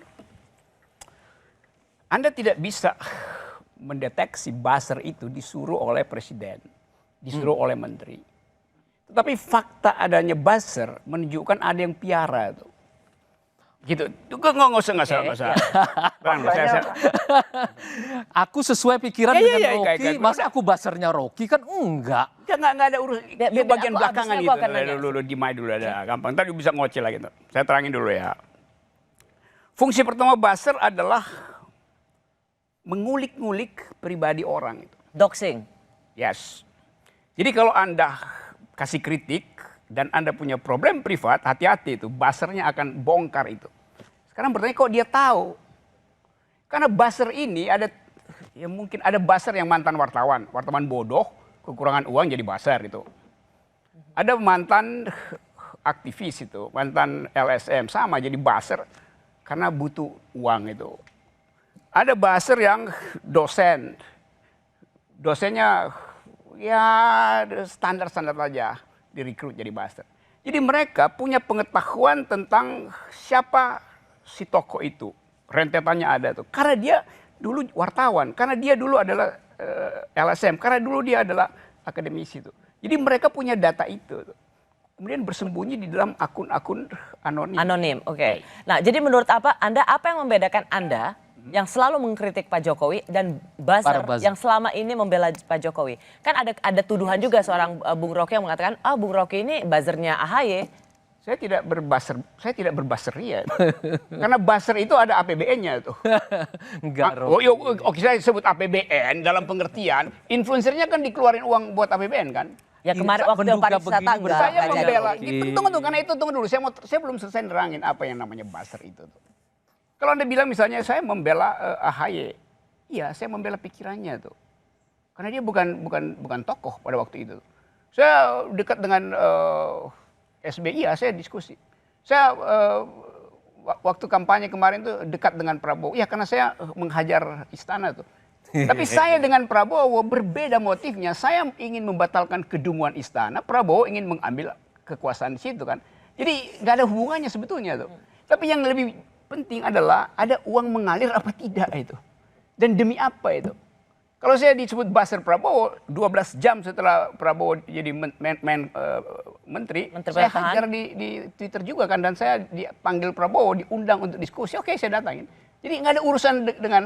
Anda tidak bisa mendeteksi buzzer itu disuruh oleh presiden, disuruh oleh menteri. Tetapi fakta adanya buzzer menunjukkan ada yang piara tuh. Gitu. Nggak usah. Aku sesuai pikiran dengan Rocky, masa aku buzzernya Rocky kan enggak. Nggak ada urusan. Itu bagian belakangan itu. Dulu dimai dulu ada gampang. Ntar bisa ngoceh lagi. Saya terangin dulu ya. Fungsi pertama buzzer adalah mengulik-ngulik pribadi orang itu. Doxing. Yes. Jadi kalau Anda kasih kritik dan Anda punya problem privat, hati-hati itu, buzzernya akan bongkar itu. Sekarang bertanya kok dia tahu? Karena buzzer ini ada, ya mungkin ada buzzer yang mantan wartawan bodoh, kekurangan uang jadi buzzer itu. Ada mantan aktivis itu, mantan LSM sama jadi buzzer karena butuh uang itu. Ada buzzer yang dosennya ya standar-standar aja. Direkrut jadi buzzer. Jadi mereka punya pengetahuan tentang siapa si tokoh itu. Rentetannya ada tuh. Karena dia dulu wartawan. Karena dia dulu adalah LSM. Karena dulu dia adalah akademisi tuh. Jadi mereka punya data itu tuh. Kemudian bersembunyi di dalam akun-akun anonim. Anonim, oke. Nah, jadi menurut Anda apa yang membedakan Anda yang selalu mengkritik Pak Jokowi dan buzzer yang selama ini membela Pak Jokowi? Kan ada tuduhan juga seorang Bung Rocky yang mengatakan, Bung Rocky ini buzzernya AHY. Saya tidak berbuzzeria. Karena buzzer itu ada APBN-nya tuh. Enggak, Oke, saya sebut APBN dalam pengertian influencernya kan dikeluarin uang buat APBN kan? Ya kemarin waktu pariwisata enggak. Saya membela. Tunggu karena itu tunggu dulu. Saya belum selesai nerangin apa yang namanya buzzer itu tuh. Kalau Anda bilang misalnya saya membela AHY, iya saya membela pikirannya tuh, karena dia bukan tokoh pada waktu itu. Saya dekat dengan SBY, ya saya diskusi. Saya waktu kampanye kemarin tuh dekat dengan Prabowo, ya karena saya menghajar istana tuh. Tapi saya dengan Prabowo berbeda motifnya. Saya ingin membatalkan kedunguan istana, Prabowo ingin mengambil kekuasaan di situ kan. Jadi nggak ada hubungannya sebetulnya tuh. Tapi yang lebih penting adalah ada uang mengalir apa tidak itu. Dan demi apa itu. Kalau saya disebut buzzer Prabowo, 12 jam setelah Prabowo jadi menteri, saya hajar di Twitter juga kan. Dan saya dipanggil Prabowo, diundang untuk diskusi, oke saya datangin. Jadi nggak ada urusan dengan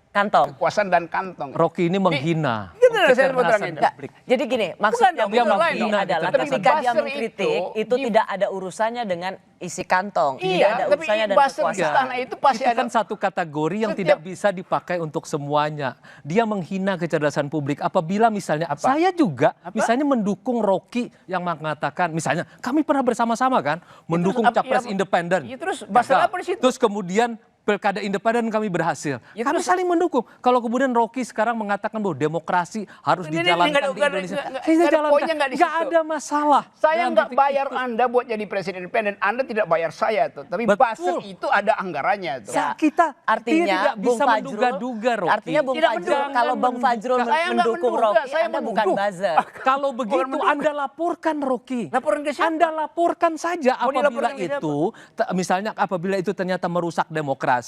Kantong. Kekuasaan dan kantong. Rocky ini menghina. Gitu loh saya terang itu. Jadi gini, maksudnya Bukan, Bung Rocky adalah Tapi ketika dia buzzer mengkritik itu tidak ada urusannya dengan isi kantong, tidak Iya, ada tapi urusannya dengan buzzer kekuasaan. istana itu pasti Itu ada. kan satu kategori yang tidak bisa dipakai untuk semuanya. Dia menghina kecerdasan publik. Apabila misalnya saya juga misalnya mendukung Rocky yang mengatakan misalnya kami pernah bersama-sama kan mendukung capres independen. Ya, terus buzzer Gagal. apa di situ? Terus kemudian pilkada independen kami berhasil. Kami saling mendukung. Kalau kemudian Rocky sekarang mengatakan bahwa demokrasi harus dijalankan di Indonesia. Saya jalankan. Nggak ada masalah. Saya dalam nggak titik bayar Anda buat jadi presiden independen. Anda tidak bayar saya tuh. Tapi buzzer itu ada anggarannya tuh. Kita Artinya tidak Bung bisa Fajrul, menduga-duga, Rocky. artinya Bung Fajrul, kalau Bung Fajrul mendukung Rocky, Anda bukan buzzer. Kalau begitu Anda laporkan Rocky. Laporan ke siapa? Anda laporkan saja Mau apabila dilaporkan ke itu, misalnya apabila itu ternyata merusak demokrasi,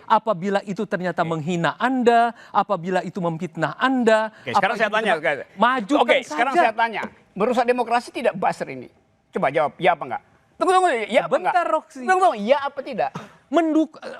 apabila itu ternyata menghina Anda, apabila itu memfitnah Anda. Oke, sekarang saya tanya. Majukan Oke, saja. sekarang saya tanya. Merusak demokrasi tidak buzzer ini? Coba jawab, ya apa enggak? Tunggu, ya apa enggak? Bentar, Rocky. Tunggu, ya apa tidak?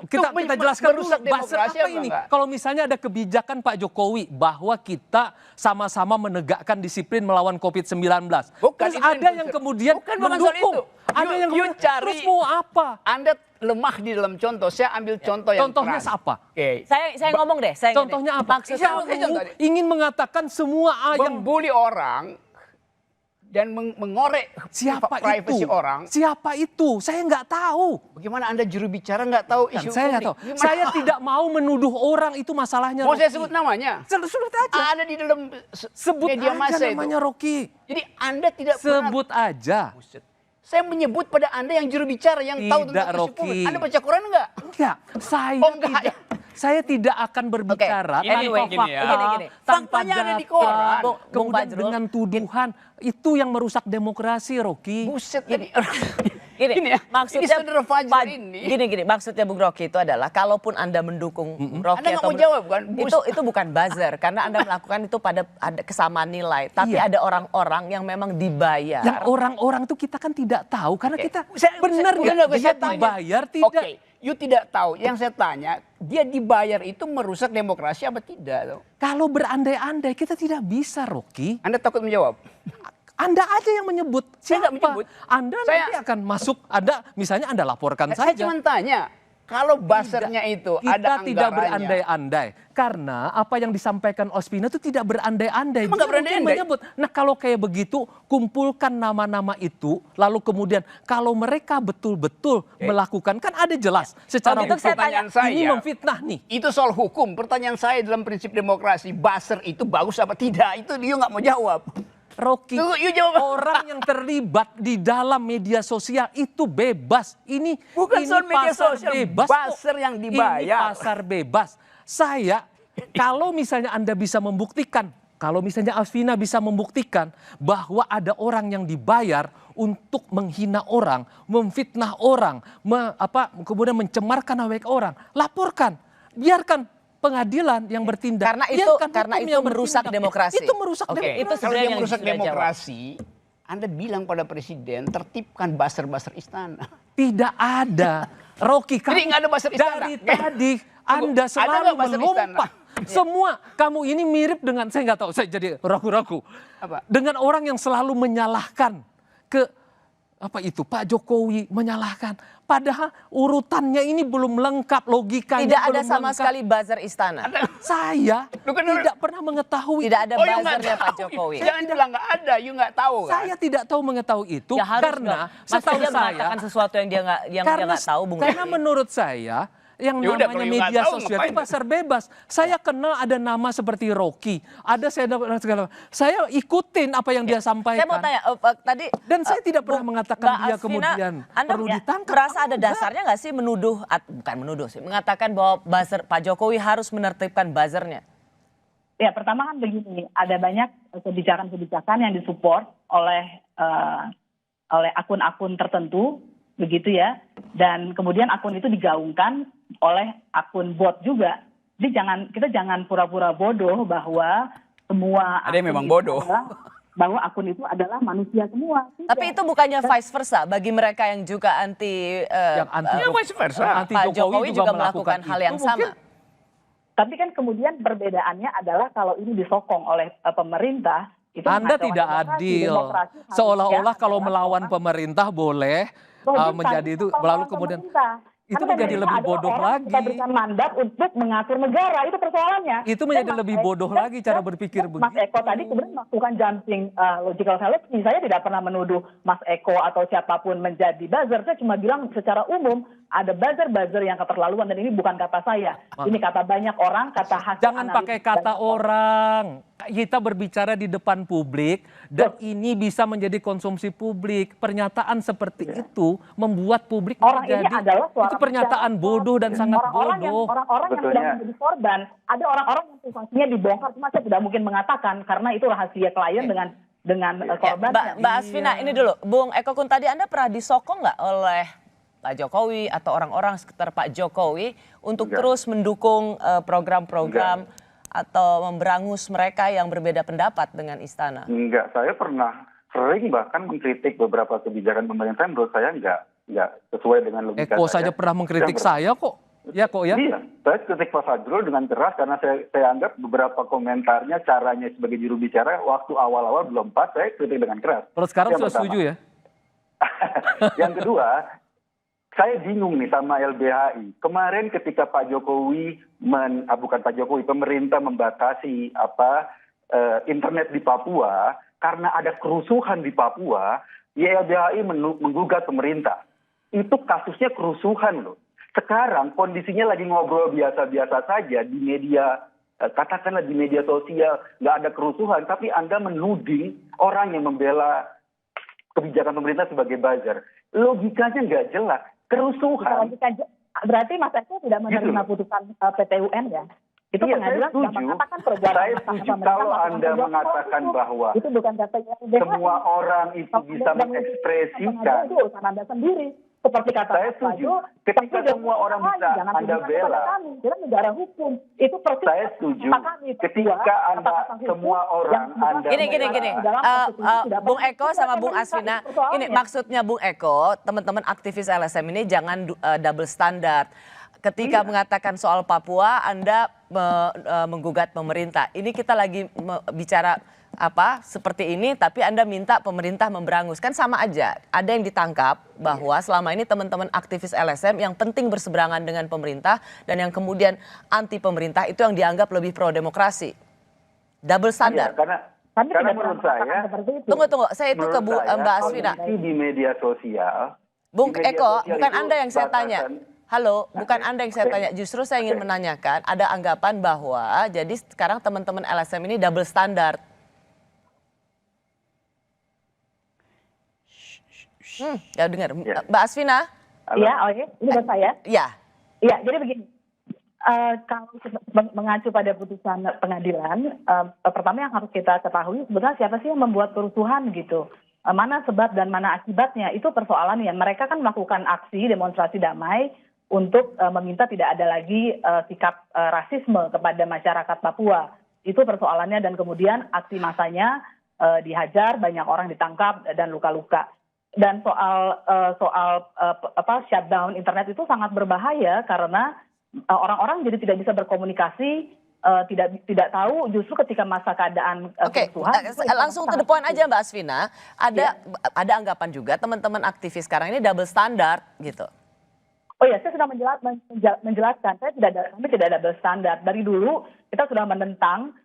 Kita jelaskan dulu merusak buzzer demokrasi apa apa ini. enggak? Kalau misalnya ada kebijakan Pak Jokowi bahwa kita sama-sama menegakkan disiplin melawan COVID-19. Terus itu ada yang kemudian bukan soal mendukung. itu. Ada yang You cari. terus mau apa? Anda lemah di dalam contoh. Saya ambil contoh yang Contohnya terang. apa? Oke. Saya ngomong deh. Contohnya apa? Maksudnya Kamu ingin mengatakan semua yang membuli orang dan mengorek siapa privasi itu? orang. Siapa itu? Saya nggak tahu. Bagaimana Anda juru bicara nggak tahu isu Saya nggak tahu. publik? Saya tidak mau menuduh orang, itu masalahnya. Mau Rocky. saya sebut namanya? Sebut aja. Ada di dalam Sebut media aja massa namanya itu. Rocky. Jadi Anda tidak Sebut aja. Saya menyebut pada Anda yang juru bicara yang tahu Tidak, tentang isu Rocky. publik. Anda baca Quran enggak? Enggak, saya enggak. tidak. Saya tidak akan berbicara Anyway, tanpa gini ya. fakta, Gini. tanpa Faktanya ada di data, koran. kemudian dengan tuduhan itu yang merusak demokrasi, Rocky. Buset tadi. Gini, maksudnya saudara Fajar ini. Gini, maksudnya Bung Rocky itu adalah kalaupun Anda mendukung Rocky Anda nggak atau mau jawab kan? itu bukan buzzer karena Anda melakukan itu pada ada kesamaan nilai, tapi Iya. ada orang-orang yang memang dibayar. Yang orang-orang itu kita kan tidak tahu karena kita benar Bukan, nggak dia saya tanya. dibayar tidak. Oke, you tidak tahu. Yang saya tanya, dia dibayar itu merusak demokrasi apa tidak? Kalau berandai-andai kita tidak bisa, Rocky. Anda takut menjawab? Anda aja yang menyebut. Saya Siapa? nggak menyebut. Anda nanti akan masuk. Misalnya Anda laporkan Saya saja. cuma tanya, kalau buzzernya itu Kita ada tidak anggarannya. berandai-andai karena apa yang disampaikan Ospina itu tidak berandai-andai. Emang nggak Dia mungkin berandai-andai? menyebut. Nah kalau kayak begitu kumpulkan nama-nama itu lalu kemudian kalau mereka betul-betul melakukan kan ada jelas secara Kalau gitu hukum. pertanyaan saya, ini memfitnah nih. Itu soal hukum. Pertanyaan saya dalam prinsip demokrasi, buzzer itu bagus apa tidak? Itu dia nggak mau jawab. Rocky, Tunggu, you jawab. orang yang terlibat di dalam media sosial itu bebas. Ini Bukan ini soal media pasar sosial, bebas kok. buzzer yang dibayar. Ini pasar bebas. Saya, kalau misalnya Anda bisa membuktikan, kalau misalnya Alvina bisa membuktikan bahwa ada orang yang dibayar untuk menghina orang, memfitnah orang, kemudian mencemarkan nama baik orang, laporkan, biarkan pengadilan yang bertindak. Karena itu Biarkan karena hukum itu yang merusak bertindak. demokrasi. Itu merusak Oke, demokrasi. itu Kalau sebenarnya dia yang merusak sudah jawab. demokrasi, Anda bilang pada presiden, tertibkan buzzer-buzzer istana. Tidak ada. Rocky, Jadi nggak ada buzzer istana? dari tadi Anda Ada selalu nggak buzzer melompat. istana? Semua kamu ini mirip dengan, saya nggak tahu, saya jadi ragu-ragu. Apa? Dengan orang yang selalu menyalahkan ke Pak Jokowi menyalahkan. Padahal urutannya ini belum lengkap, logikanya Tidak ada belum sama lengkap. sekali buzzer istana. Saya tidak pernah mengetahui. Tidak ada you nggak buzzernya Pak tahu. Jokowi. Jangan bilang nggak ada, you nggak tahu kan? Saya tidak tahu mengetahui itu Ya harus karena dong. Masa setahu dia saya mengatakan sesuatu yang dia nggak tahu, Bung karena Rocky? menurut saya yang Ya udah, namanya kalau you nggak media tahu, sosial itu ngapain? pasar bebas. Saya kenal ada nama seperti Rocky, ada saya dapat segala. Saya ikutin apa yang dia sampaikan. Saya mau tanya tadi Dan saya tidak pernah mengatakan Mbak dia Alvina, kemudian Anda perlu ditangkap. merasa ada dasarnya nggak sih menuduh, bukan menuduh sih, mengatakan bahwa buzzer Pak Jokowi harus menertibkan buzzernya? Ya, pertama kan begini, ada banyak kebijakan-kebijakan yang disupport oleh akun-akun tertentu, begitu ya. Dan kemudian akun itu digaungkan oleh akun bot juga. Jadi kita jangan pura-pura bodoh bahwa semua Ada yang akun memang itu bodoh. bahwa akun itu adalah manusia semua. Tapi itu bukannya vice versa bagi mereka yang juga anti, Yang anti Ya, vice versa. Yang anti Pak Jokowi Jokowi juga melakukan hal itu yang sama. mungkin Tapi kan kemudian perbedaannya adalah kalau ini disokong oleh pemerintah, itu Anda mengacaukan tidak demokrasi. adil. Demokrasi harusnya Seolah-olah kalau adalah melawan orang- pemerintah boleh menjadi itu, lalu kemudian itu Karena menjadi pemerintah lebih adalah bodoh orang yang lagi. kita berikan mandat untuk mengatur negara, itu persoalannya. Itu menjadi Dan lebih Mas bodoh Eko- lagi cara berpikir Mas begitu. Eko tadi kemudian melakukan jumping logical fallacy. Saya tidak pernah menuduh Mas Eko atau siapapun menjadi buzzer. Saya cuma bilang secara umum ada buzzer-buzzer yang keterlaluan, dan ini bukan kata saya. Ini kata banyak orang, kata hasil Jangan analisis pakai kata banyak orang. Kita berbicara di depan publik dan ini bisa menjadi konsumsi publik. Pernyataan seperti itu membuat publik Orang ini menjadi adalah suara itu pernyataan masyarakat. bodoh dan sangat Orang-orang yang bodoh. orang-orang yang sedang menjadi korban, ada orang-orang yang privasinya dibongkar, cuma saya tidak mungkin mengatakan karena itu rahasia klien dengan korbannya. Mbak Asvina, ini dulu, Bung Eko Kun, tadi Anda pernah disokong nggak oleh Pak Jokowi atau orang-orang sekitar Pak Jokowi untuk terus mendukung program-program atau memberangus mereka yang berbeda pendapat dengan istana? Enggak, saya pernah sering bahkan mengkritik beberapa kebijakan pemerintah yang menurut saya enggak sesuai dengan logika Eko saya. saja pernah mengkritik saya kok. Ya kok ya? Iya, saya kritik Pak Fajrul dengan keras karena saya anggap beberapa komentarnya, caranya sebagai juru bicara waktu awal-awal belum pas, saya kritik dengan keras. Kalau sekarang Yang sudah pertama. setuju ya? Yang kedua, saya bingung nih sama LBHI. Kemarin ketika Pak Jokowi, bukan Pak Jokowi, pemerintah membatasi internet di Papua karena ada kerusuhan di Papua, ya LBHI menggugat pemerintah. Itu kasusnya kerusuhan loh. Sekarang kondisinya lagi ngobrol biasa-biasa saja di media, katakanlah di media sosial, nggak ada kerusuhan, tapi Anda menuding orang yang membela kebijakan pemerintah sebagai buzzer. Logikanya nggak jelas. Kerusuhan. Berarti Mas Eko tidak menerima putusan PT UN ya? Itu Iya, pengadilan saya sudah mengatakan perbuatan Saya setuju kalau Anda mengatakan bahwa itu bukan kata semua orang itu bisa mengekspresikan. Itu urusan Anda sendiri. Seperti kata Saya setuju. Ketika semua orang bisa Anda bela, kita negara hukum. Itu persis. Saya setuju. Ketika Anda semua orang Anda Gini. Bung Eko sama Bung Asvina, ini maksudnya Bung Eko, teman-teman aktivis LSM ini jangan double standard. Ketika mengatakan soal Papua, Anda menggugat pemerintah. Ini kita lagi bicara seperti ini, tapi Anda minta pemerintah memberangus. Kan sama aja. Ada yang ditangkap bahwa selama ini teman-teman aktivis LSM yang penting berseberangan dengan pemerintah dan yang kemudian anti pemerintah itu yang dianggap lebih pro demokrasi. Double standard. Karena menurut saya, Tunggu, saya itu ke Mbak Asvina. Di media sosial. Bung Eko, bukan Anda yang saya tanya. Halo, bukan Anda yang saya tanya. Justru saya ingin menanyakan, ada anggapan bahwa jadi sekarang teman-teman LSM ini double standard. Ya dengar. Mbak Asvina? Iya, oke. Ini buat saya? Iya. Iya, jadi begini. Kalau mengacu pada putusan pengadilan, pertama yang harus kita ketahui sebenarnya siapa sih yang membuat kerusuhan gitu. Mana sebab dan mana akibatnya, itu persoalannya. Mereka kan melakukan aksi demonstrasi damai untuk meminta tidak ada lagi sikap rasisme kepada masyarakat Papua. Itu persoalannya, dan kemudian aksi massanya dihajar, banyak orang ditangkap dan luka-luka. Dan soal shutdown internet itu sangat berbahaya karena orang-orang jadi tidak bisa berkomunikasi, tidak tahu justru ketika masa keadaan kerusuhan. Langsung to the point aja Mbak Asvina. Ada anggapan juga teman-teman aktivis sekarang ini double standard gitu. Oh ya, saya sudah menjelaskan. Kami tidak ada double standard. Dari dulu kita sudah menentang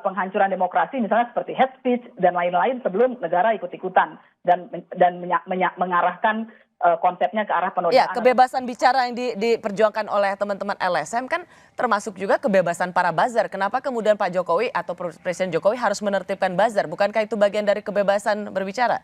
penghancuran demokrasi, misalnya seperti hate speech dan lain-lain sebelum negara ikut-ikutan dan mengarahkan konsepnya ke arah penodaan. Ya, kebebasan bicara yang diperjuangkan oleh teman-teman LSM kan termasuk juga kebebasan para buzzer. Kenapa kemudian Pak Jokowi atau Presiden Jokowi harus menertibkan buzzer? Bukankah itu bagian dari kebebasan berbicara?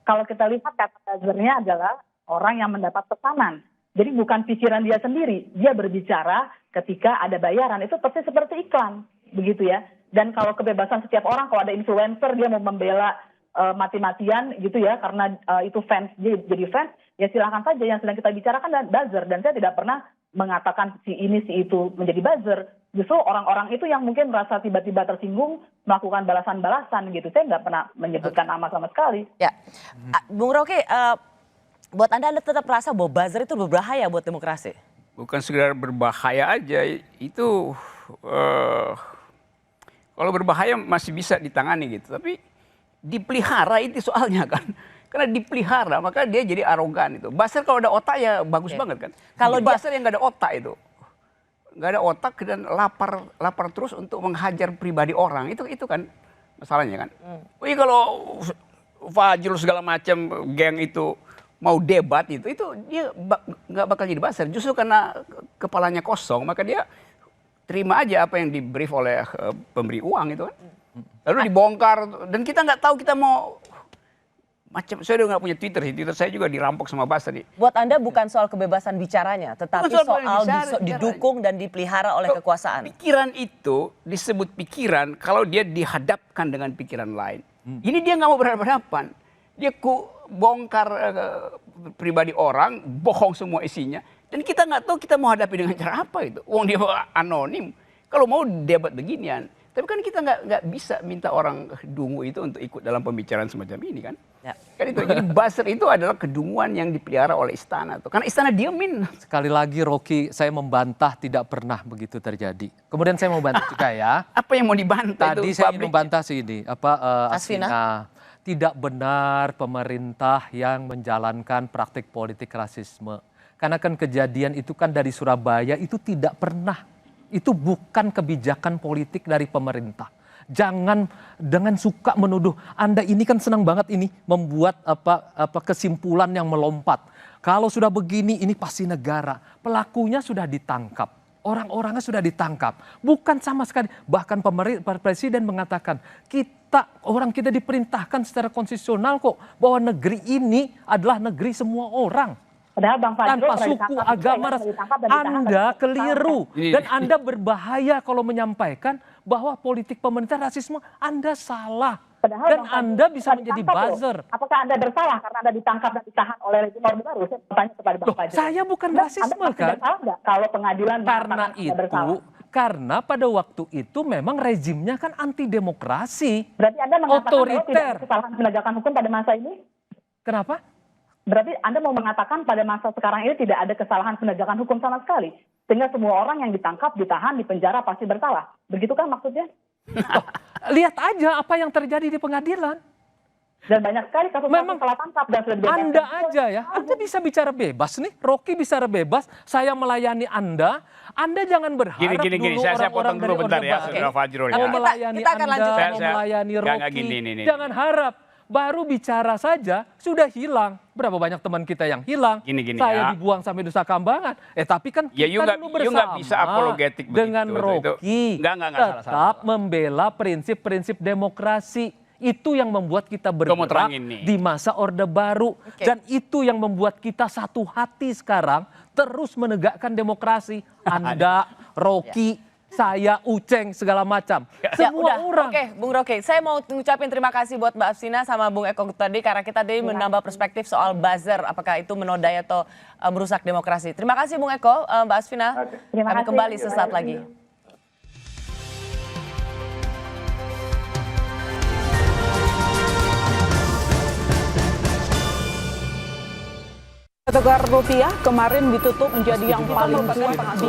Kalau kita lihat kata buzzernya adalah orang yang mendapat pesanan. Jadi bukan pikiran dia sendiri, dia berbicara ketika ada bayaran. Itu persis seperti iklan, begitu ya. Dan kalau kebebasan setiap orang, kalau ada influencer dia mau membela mati-matian gitu ya, karena itu fans, dia jadi fans, ya silakan saja. Yang sedang kita bicarakan adalah buzzer, dan saya tidak pernah mengatakan si ini si itu menjadi buzzer. Justru orang-orang itu yang mungkin merasa tiba-tiba tersinggung melakukan balasan-balasan gitu. Saya nggak pernah menyebutkan nama sama sekali. Ya, Bung Rocky, buat Anda tetap merasa bahwa buzzer itu berbahaya buat demokrasi? bukan sekedar berbahaya aja, itu kalau berbahaya masih bisa ditangani gitu, tapi dipelihara itu soalnya kan. Karena dipelihara maka dia jadi arogan itu. Buzzer kalau ada otak ya bagus banget kan. Kalau buzzer yang nggak ada otak itu, nggak ada otak dan lapar terus untuk menghajar pribadi orang, itu kan masalahnya kan. Wih, kalau Fajrul segala macam geng itu mau debat itu dia nggak bakal jadi buzzer. Justru karena kepalanya kosong maka dia terima aja apa yang di-brief oleh pemberi uang itu kan. Lalu dibongkar dan kita nggak tahu kita mau macam. Saya udah nggak punya Twitter sih. Twitter saya juga dirampok sama buzzer nih. Buat Anda bukan soal kebebasan bicaranya, tetapi soal didukung dan dipelihara oleh kekuasaan. Pikiran itu disebut pikiran kalau dia dihadapkan dengan pikiran lain. Ini dia nggak mau berhadapan. Dia bongkar pribadi orang, bohong semua isinya. Dan kita nggak tahu kita mau hadapi dengan cara apa itu. Wong dia anonim. Kalau mau debat beginian. Tapi kan kita nggak bisa minta orang dungu itu untuk ikut dalam pembicaraan semacam ini kan. Ya. Kan itu. Jadi buzzer itu adalah kedunguan yang dipelihara oleh istana. Karena istana diemin. Sekali lagi Rocky, saya membantah tidak pernah begitu terjadi. Kemudian saya mau bantah juga ya. Apa yang mau dibantah? Tadi saya ingin membantah sih ini. Asvina. Tidak benar pemerintah yang menjalankan praktik politik rasisme. Karena kan kejadian itu kan dari Surabaya itu tidak pernah. Itu bukan kebijakan politik dari pemerintah. Jangan dengan suka menuduh. Anda ini kan senang banget ini membuat kesimpulan yang melompat. Kalau sudah begini ini pasti negara. Pelakunya sudah ditangkap. Orang-orangnya sudah ditangkap. Bukan sama sekali. Bahkan presiden mengatakan orang kita diperintahkan secara konstitusional kok bahwa negeri ini adalah negeri semua orang. Padahal Bang Fajrul tanpa suku, agama, ras. Anda keliru. Dan Anda berbahaya kalau menyampaikan bahwa politik pemerintah rasisme. Anda salah. Padahal dan Anda bisa menjadi buzzer. Apakah Anda bersalah karena Anda ditangkap dan ditahan oleh rezim Orde Baru? Saya bertanya kepada Bang Fajrul. Saya bukan rasisme Anda kan? bersalah nggak kalau pengadilan karena itu, karena pada waktu itu memang rezimnya kan anti demokrasi. Berarti Anda mengatakan otoriter. bahwa tidak ada kesalahan penegakan hukum pada masa ini? Kenapa? Berarti Anda mau mengatakan pada masa sekarang ini tidak ada kesalahan penegakan hukum sama sekali. Sehingga semua orang yang ditangkap, ditahan, dipenjara pasti bersalah. Begitu kan maksudnya? Lihat aja apa yang terjadi di pengadilan. Dan banyak sekali kasus salah tangkap dan sudah dibebaskan. Anda aja ya, Anda bisa bicara bebas nih. Rocky bicara bebas, saya melayani Anda. Anda jangan berharap gini, dulu saya potong orang-orang dari dulu bentar Orde ya, Baru. Saudara Fajrul Mau ya. melayani Kita akan Anda, lanjutkan mau melayani Rocky. Gini. Jangan harap. Baru bicara saja sudah hilang. Berapa banyak teman kita yang hilang? Gini saya ya. dibuang sampai Nusa Kambangan. Tapi kan ya, kita dulu bersama nggak bisa apologetik dengan Rocky. Nggak, tetap membela prinsip-prinsip demokrasi. Itu yang membuat kita bergerak di masa Orde Baru. Dan itu yang membuat kita satu hati sekarang terus menegakkan demokrasi. Anda, Rocky, saya, Uceng, segala macam. Semua orang. Oke, Bung Rocky. Saya mau ngucapin terima kasih buat Mbak Asvina sama Bung Eko tadi. Karena kita tadi menambah perspektif soal buzzer. Apakah itu menodai atau merusak demokrasi. Terima kasih Bung Eko, Mbak Asvina. Kami kembali sesaat lagi. Tukar rupiah kemarin ditutup menjadi yang paling kuat di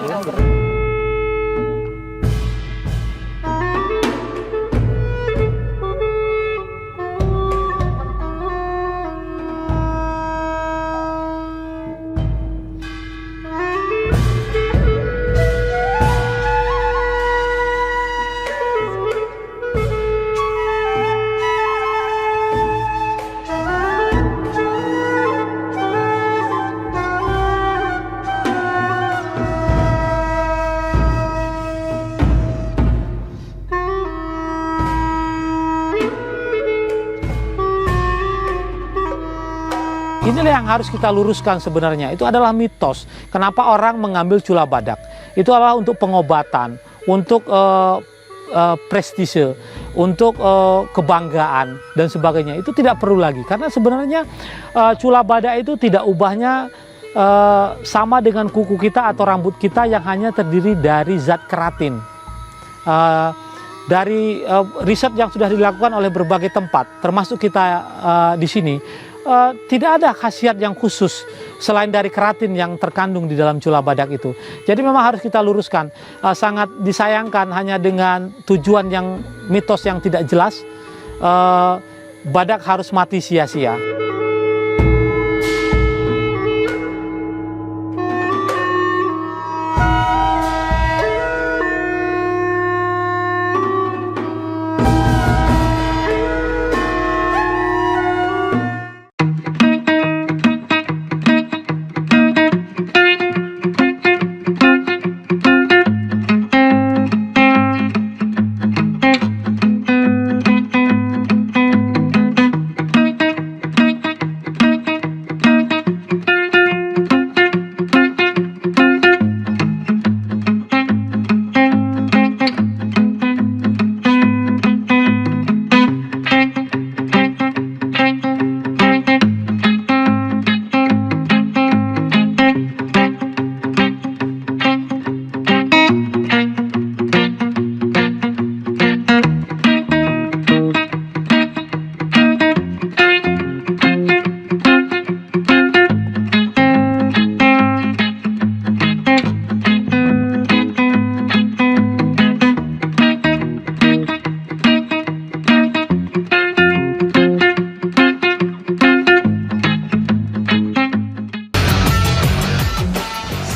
Inilah yang harus kita luruskan sebenarnya. Itu adalah mitos. Kenapa orang mengambil cula badak? Itu adalah untuk pengobatan, untuk prestise, untuk kebanggaan dan sebagainya. Itu tidak perlu lagi. Karena sebenarnya cula badak itu tidak ubahnya sama dengan kuku kita atau rambut kita yang hanya terdiri dari zat keratin. Dari riset yang sudah dilakukan oleh berbagai tempat, termasuk kita di sini, tidak ada khasiat yang khusus selain dari keratin yang terkandung di dalam cula badak itu. Jadi memang harus kita luruskan, sangat disayangkan hanya dengan tujuan yang mitos yang tidak jelas, badak harus mati sia-sia.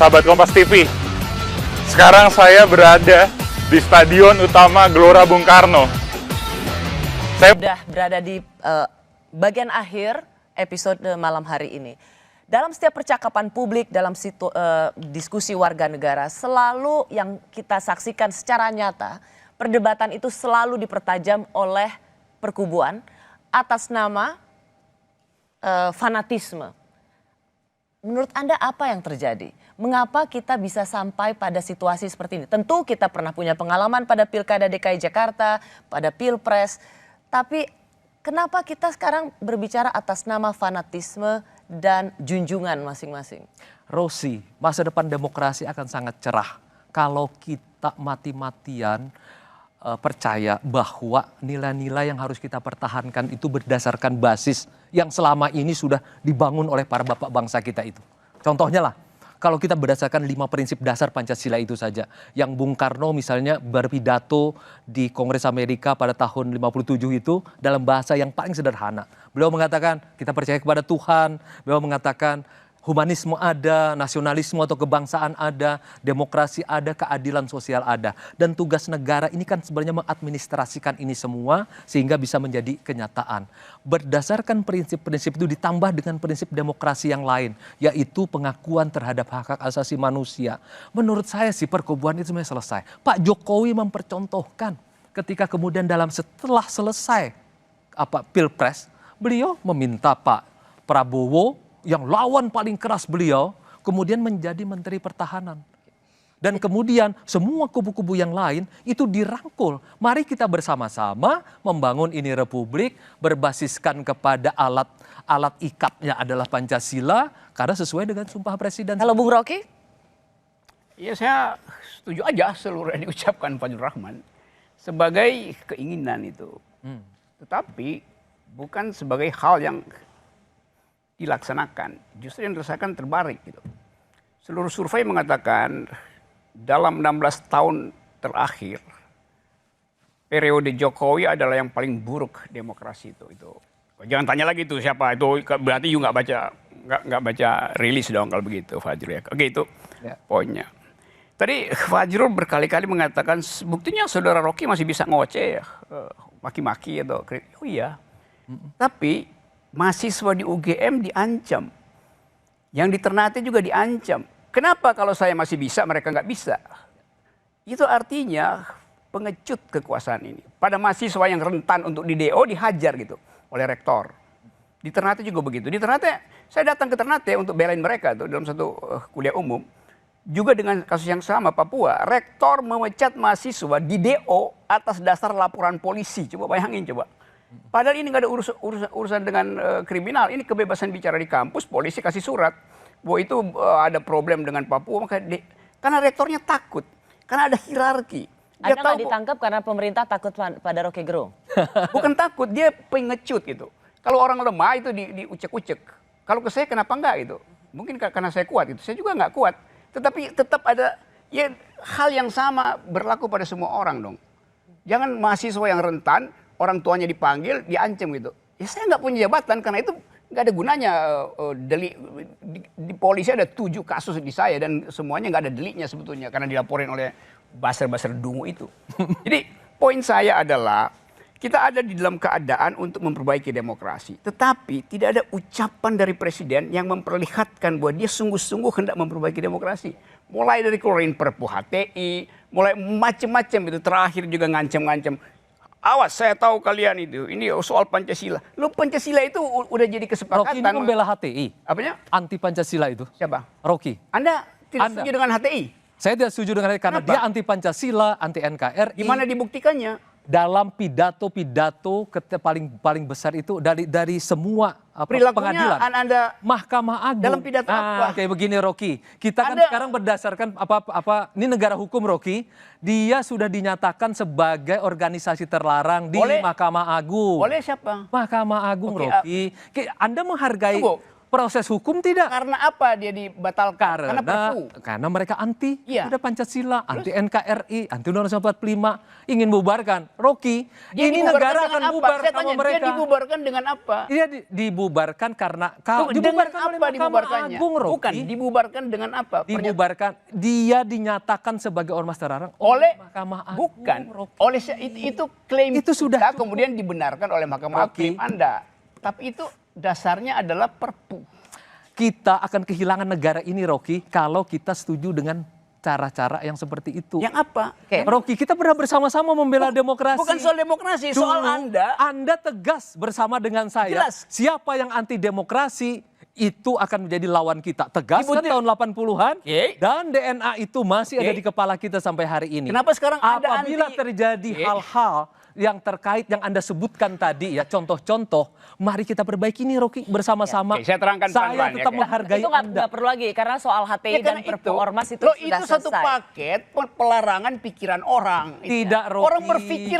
Sahabat Kompas TV, sekarang saya berada di Stadion Utama Gelora Bung Karno. Saya sudah berada di bagian akhir episode malam hari ini. Dalam setiap percakapan publik, dalam diskusi warga negara, selalu yang kita saksikan secara nyata, perdebatan itu selalu dipertajam oleh perkubuan atas nama fanatisme. Menurut Anda apa yang terjadi? Mengapa kita bisa sampai pada situasi seperti ini? Tentu kita pernah punya pengalaman pada Pilkada DKI Jakarta, pada Pilpres. Tapi kenapa kita sekarang berbicara atas nama fanatisme dan junjungan masing-masing? Rosi, masa depan demokrasi akan sangat cerah kalau kita mati-matian percaya bahwa nilai-nilai yang harus kita pertahankan itu berdasarkan basis yang selama ini sudah dibangun oleh para bapak bangsa kita itu. Contohnya lah, kalau kita berdasarkan 5 prinsip dasar Pancasila itu saja, yang Bung Karno misalnya berpidato di Kongres Amerika pada tahun 57 itu dalam bahasa yang paling sederhana. Beliau mengatakan kita percaya kepada Tuhan, beliau mengatakan humanisme ada, nasionalisme atau kebangsaan ada, demokrasi ada, keadilan sosial ada. Dan tugas negara ini kan sebenarnya mengadministrasikan ini semua sehingga bisa menjadi kenyataan. Berdasarkan prinsip-prinsip itu ditambah dengan prinsip demokrasi yang lain, yaitu pengakuan terhadap hak-hak asasi manusia. Menurut saya sih perkubuan itu sebenarnya selesai. Pak Jokowi mempercontohkan ketika kemudian setelah selesai Pilpres, beliau meminta Pak Prabowo yang lawan paling keras beliau, kemudian menjadi Menteri Pertahanan. Dan kemudian semua kubu-kubu yang lain itu dirangkul. Mari kita bersama-sama membangun ini republik berbasiskan kepada alat ikatnya adalah Pancasila, karena sesuai dengan Sumpah Presiden. Kalau Bung Rocky? Ya saya setuju aja seluruh yang diucapkan Fajrul Rahman sebagai keinginan itu. Tetapi bukan sebagai hal yang dilaksanakan, justru yang dirasakan terbalik gitu. Seluruh survei mengatakan dalam 16 tahun terakhir periode Jokowi adalah yang paling buruk demokrasi itu. Jangan tanya lagi tuh siapa itu, berarti you nggak baca rilis dong kalau begitu Fajrul ya. Oke, itu poinnya. Tadi Fajrul berkali-kali mengatakan buktinya saudara Rocky masih bisa ngoceh ya, maki-maki atau kritik. Oh iya. Tapi mahasiswa di UGM diancam. Yang di Ternate juga diancam. Kenapa kalau saya masih bisa, mereka nggak bisa? Itu artinya pengecut kekuasaan ini. Pada mahasiswa yang rentan untuk di DO dihajar gitu oleh rektor. Di Ternate juga begitu. Di Ternate, saya datang ke Ternate untuk belain mereka tuh dalam satu kuliah umum. Juga dengan kasus yang sama Papua, rektor memecat mahasiswa di DO atas dasar laporan polisi. Coba bayangin coba. Padahal ini nggak ada urusan dengan kriminal, ini kebebasan bicara di kampus, polisi kasih surat bahwa itu ada problem dengan Papua, karena rektornya takut, karena ada hierarki. Dia Anda nggak ditangkap karena pemerintah takut pada Rocky Gerung? Bukan takut, dia pengecut gitu. Kalau orang lemah itu diucek-ucek. Kalau ke saya kenapa enggak gitu? Mungkin karena saya kuat gitu. Saya juga nggak kuat. Tetapi tetap ada ya hal yang sama berlaku pada semua orang dong. Jangan mahasiswa yang rentan, orang tuanya dipanggil, diancam gitu. Ya saya nggak punya jabatan karena itu nggak ada gunanya. Di polisi ada 7 kasus di saya dan semuanya nggak ada deliknya sebetulnya karena dilaporin oleh baser-baser dungu itu. Jadi poin saya adalah kita ada di dalam keadaan untuk memperbaiki demokrasi. Tetapi tidak ada ucapan dari presiden yang memperlihatkan bahwa dia sungguh-sungguh hendak memperbaiki demokrasi. Mulai dari keluarin Perpu HTI, mulai macam-macam itu. Terakhir juga ngancam-ngancam. Awas, saya tahu kalian itu. Ini soal Pancasila. Lu Pancasila itu udah jadi kesepakatan. Rocky ini membela HTI. Apanya? Anti Pancasila itu. Siapa? Rocky. Anda tidak setuju dengan HTI? Saya tidak setuju dengan HTI karena dia anti Pancasila, anti NKRI. Gimana dibuktikannya? Dalam pidato paling besar itu dari semua perilakunya pengadilan, Mahkamah Agung. Dalam pidato apa? Kayak begini Rocky, kita kan sekarang berdasarkan ini negara hukum Rocky, dia sudah dinyatakan sebagai organisasi terlarang di Mahkamah Agung. Oleh siapa? Mahkamah Agung Rocky. Anda menghargai proses hukum tidak? Karena apa dia dibatalkan? Karena Perpu. Karena mereka anti ada Pancasila, anti NKRI, anti Undang-Undang 45, ingin bubarkan. Rocky, ini negara akan bubar sama mereka. Dia dibubarkan dengan apa? Dia dibubarkan karena dibubarkan oleh Mahkamah Agung, Rocky. Bukan, dibubarkan dengan apa? Dibubarkan, dia dinyatakan sebagai ormas terlarang oleh Mahkamah Agung. Bukan, oleh itu klaim itu sudah kemudian dibenarkan oleh Mahkamah Agung Anda. Tapi itu dasarnya adalah Perpu. Kita akan kehilangan negara ini, Rocky, kalau kita setuju dengan cara-cara yang seperti itu. Yang apa? Rocky, kita pernah bersama-sama membela demokrasi. Bukan soal demokrasi, soal Anda. Anda tegas bersama dengan saya. Jelas. Siapa yang anti demokrasi itu akan menjadi lawan kita. Tegas kan tahun 80-an. Dan DNA itu masih ada di kepala kita sampai hari ini. Kenapa sekarang ada apabila terjadi hal-hal yang terkait yang Anda sebutkan tadi ya, contoh-contoh, mari kita perbaiki nih Rocky bersama-sama. Saya terangkan pelan-pelan. Saya tetap menghargai itu nggak perlu lagi karena soal HTI dan Perpu Ormas itu sudah itu satu paket pelarangan pikiran orang. Tidak, Rocky. Orang berpikir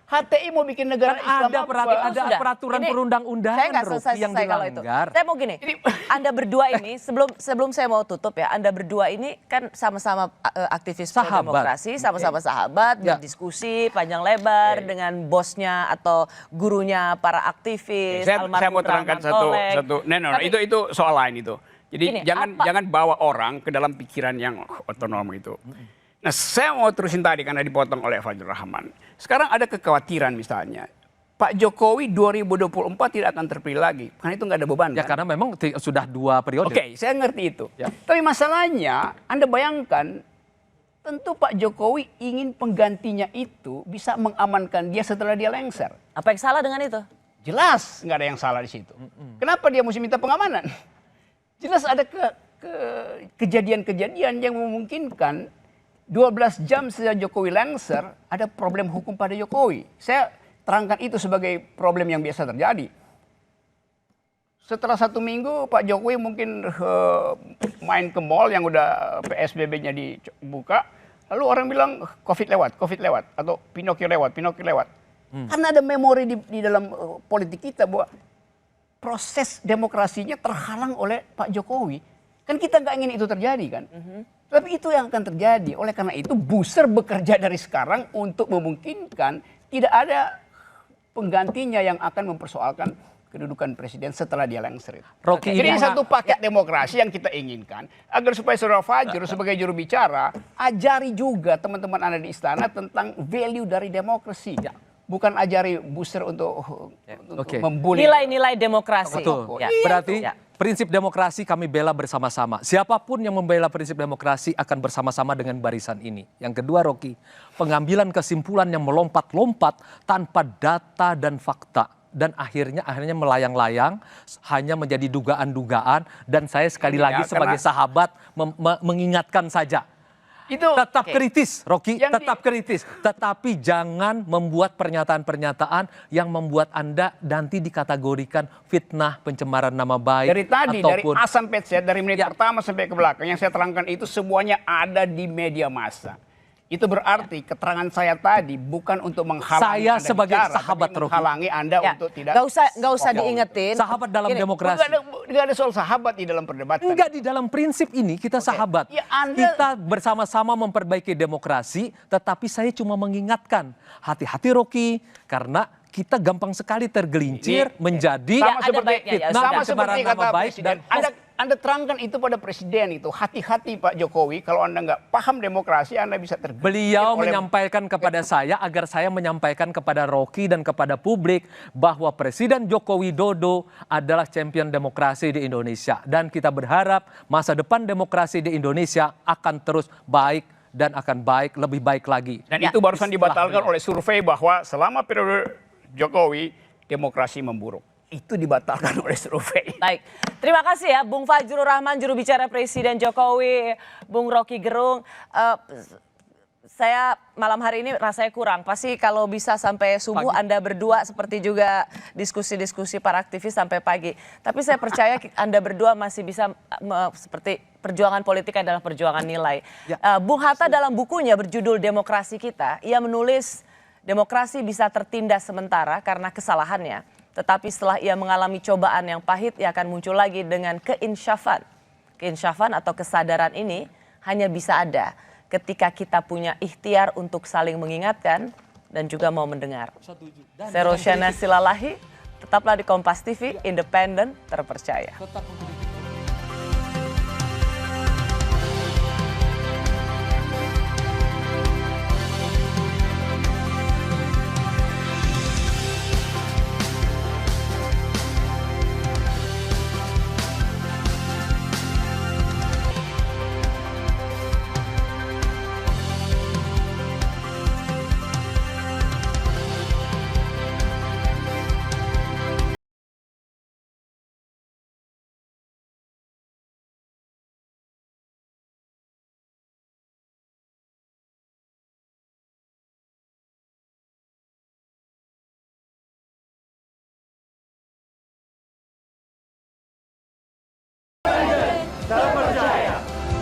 HTI mau bikin negara Islam ada peraturan perundang-undangan yang dilanggar. Saya mau gini, Anda berdua ini sebelum saya mau tutup ya, Anda berdua ini kan sama-sama aktivis demokrasi, sama-sama sahabat, berdiskusi panjang lebar dengan bosnya atau gurunya para aktivis. Saya mau terangkan satu. Itu soal lain itu. Jadi jangan bawa orang ke dalam pikiran yang otonom itu. Nah, saya mau terusin tadi karena dipotong oleh Fajrul Rahman. Sekarang ada kekhawatiran misalnya, Pak Jokowi 2024 tidak akan terpilih lagi, karena itu nggak ada beban. Ya karena memang sudah 2 periode. Oke, saya ngerti itu. Tapi masalahnya, Anda bayangkan, tentu Pak Jokowi ingin penggantinya itu bisa mengamankan dia setelah dia lengser. Apa yang salah dengan itu? Jelas nggak ada yang salah di situ. Kenapa dia mesti minta pengamanan? Jelas ada kejadian-kejadian yang memungkinkan 12 jam sejak Jokowi lengser, ada problem hukum pada Jokowi. Saya terangkan itu sebagai problem yang biasa terjadi. Setelah 1 minggu, Pak Jokowi mungkin main ke mall yang udah PSBB-nya dibuka. Lalu orang bilang COVID lewat, atau Pinocchio lewat. Karena ada memori di dalam politik kita bahwa proses demokrasinya terhalang oleh Pak Jokowi. Kan kita nggak ingin itu terjadi kan. Tapi itu yang akan terjadi. Oleh karena itu Booster bekerja dari sekarang untuk memungkinkan tidak ada penggantinya yang akan mempersoalkan kedudukan presiden setelah dia lengser. Jadi satu paket demokrasi yang kita inginkan agar supaya Saudara Fajrul sebagai juru bicara ajari juga teman-teman Anda di istana tentang value dari demokrasi. Bukan ajari Booster untuk membuli nilai-nilai demokrasi. Betul. Berarti prinsip demokrasi kami bela bersama-sama. Siapapun yang membela prinsip demokrasi akan bersama-sama dengan barisan ini. Yang kedua, Rocky, pengambilan kesimpulan yang melompat-lompat tanpa data dan fakta. Dan akhirnya melayang-layang, hanya menjadi dugaan-dugaan. Dan saya sekali lagi sebagai sahabat mengingatkan saja. Tetap kritis, Rocky, tetap kritis. Tetapi jangan membuat pernyataan-pernyataan yang membuat Anda nanti dikategorikan fitnah, pencemaran nama baik. Dari tadi, dari A sampai Z, dari menit pertama sampai ke belakang, yang saya terangkan itu semuanya ada di media massa. Itu berarti keterangan saya tadi bukan untuk menghalangi Saya Anda sebagai bicara, sahabat tapi Rocky. menghalangi Anda untuk tidak. Nggak usah diingetin. Sahabat dalam Gini, demokrasi. Nggak ada soal sahabat di dalam perdebatan. Enggak, di dalam prinsip ini kita sahabat. Ya, Anda- Kita bersama-sama memperbaiki demokrasi, tetapi saya cuma mengingatkan, hati-hati Rocky, karena kita gampang sekali tergelincir menjadi sama seperti fitnah sama dan seperti cemaran kata nama baik Presiden. dan Anda terangkan itu pada Presiden itu. Hati-hati Pak Jokowi, kalau Anda nggak paham demokrasi, Anda bisa tergelincir. beliau oleh- menyampaikan kepada saya agar saya menyampaikan kepada Rocky dan kepada publik bahwa Presiden Joko Widodo adalah champion demokrasi di Indonesia. Dan kita berharap masa depan demokrasi di Indonesia akan terus baik dan akan baik, lebih baik lagi. Dan itu barusan dibatalkan oleh survei bahwa selama periode Jokowi, demokrasi memburuk. Itu dibatalkan oleh survei. Baik, terima kasih ya Bung Fajrul Rahman, juru bicara Presiden Jokowi, Bung Rocky Gerung. Saya malam hari ini rasanya kurang. Pasti kalau bisa sampai subuh Pagi. Anda berdua seperti juga diskusi-diskusi para aktivis sampai pagi. Tapi saya percaya Anda berdua masih bisa seperti perjuangan politik adalah perjuangan nilai. Bung Hatta dalam bukunya berjudul Demokrasi Kita, ia menulis demokrasi bisa tertindas sementara karena kesalahannya. Tetapi setelah ia mengalami cobaan yang pahit, ia akan muncul lagi dengan keinsyafan. Keinsyafan atau kesadaran ini hanya bisa ada ketika kita punya ikhtiar untuk saling mengingatkan dan juga mau mendengar. Saya Rosyana Silalahi, tetaplah di Kompas TV, independen, terpercaya. Salam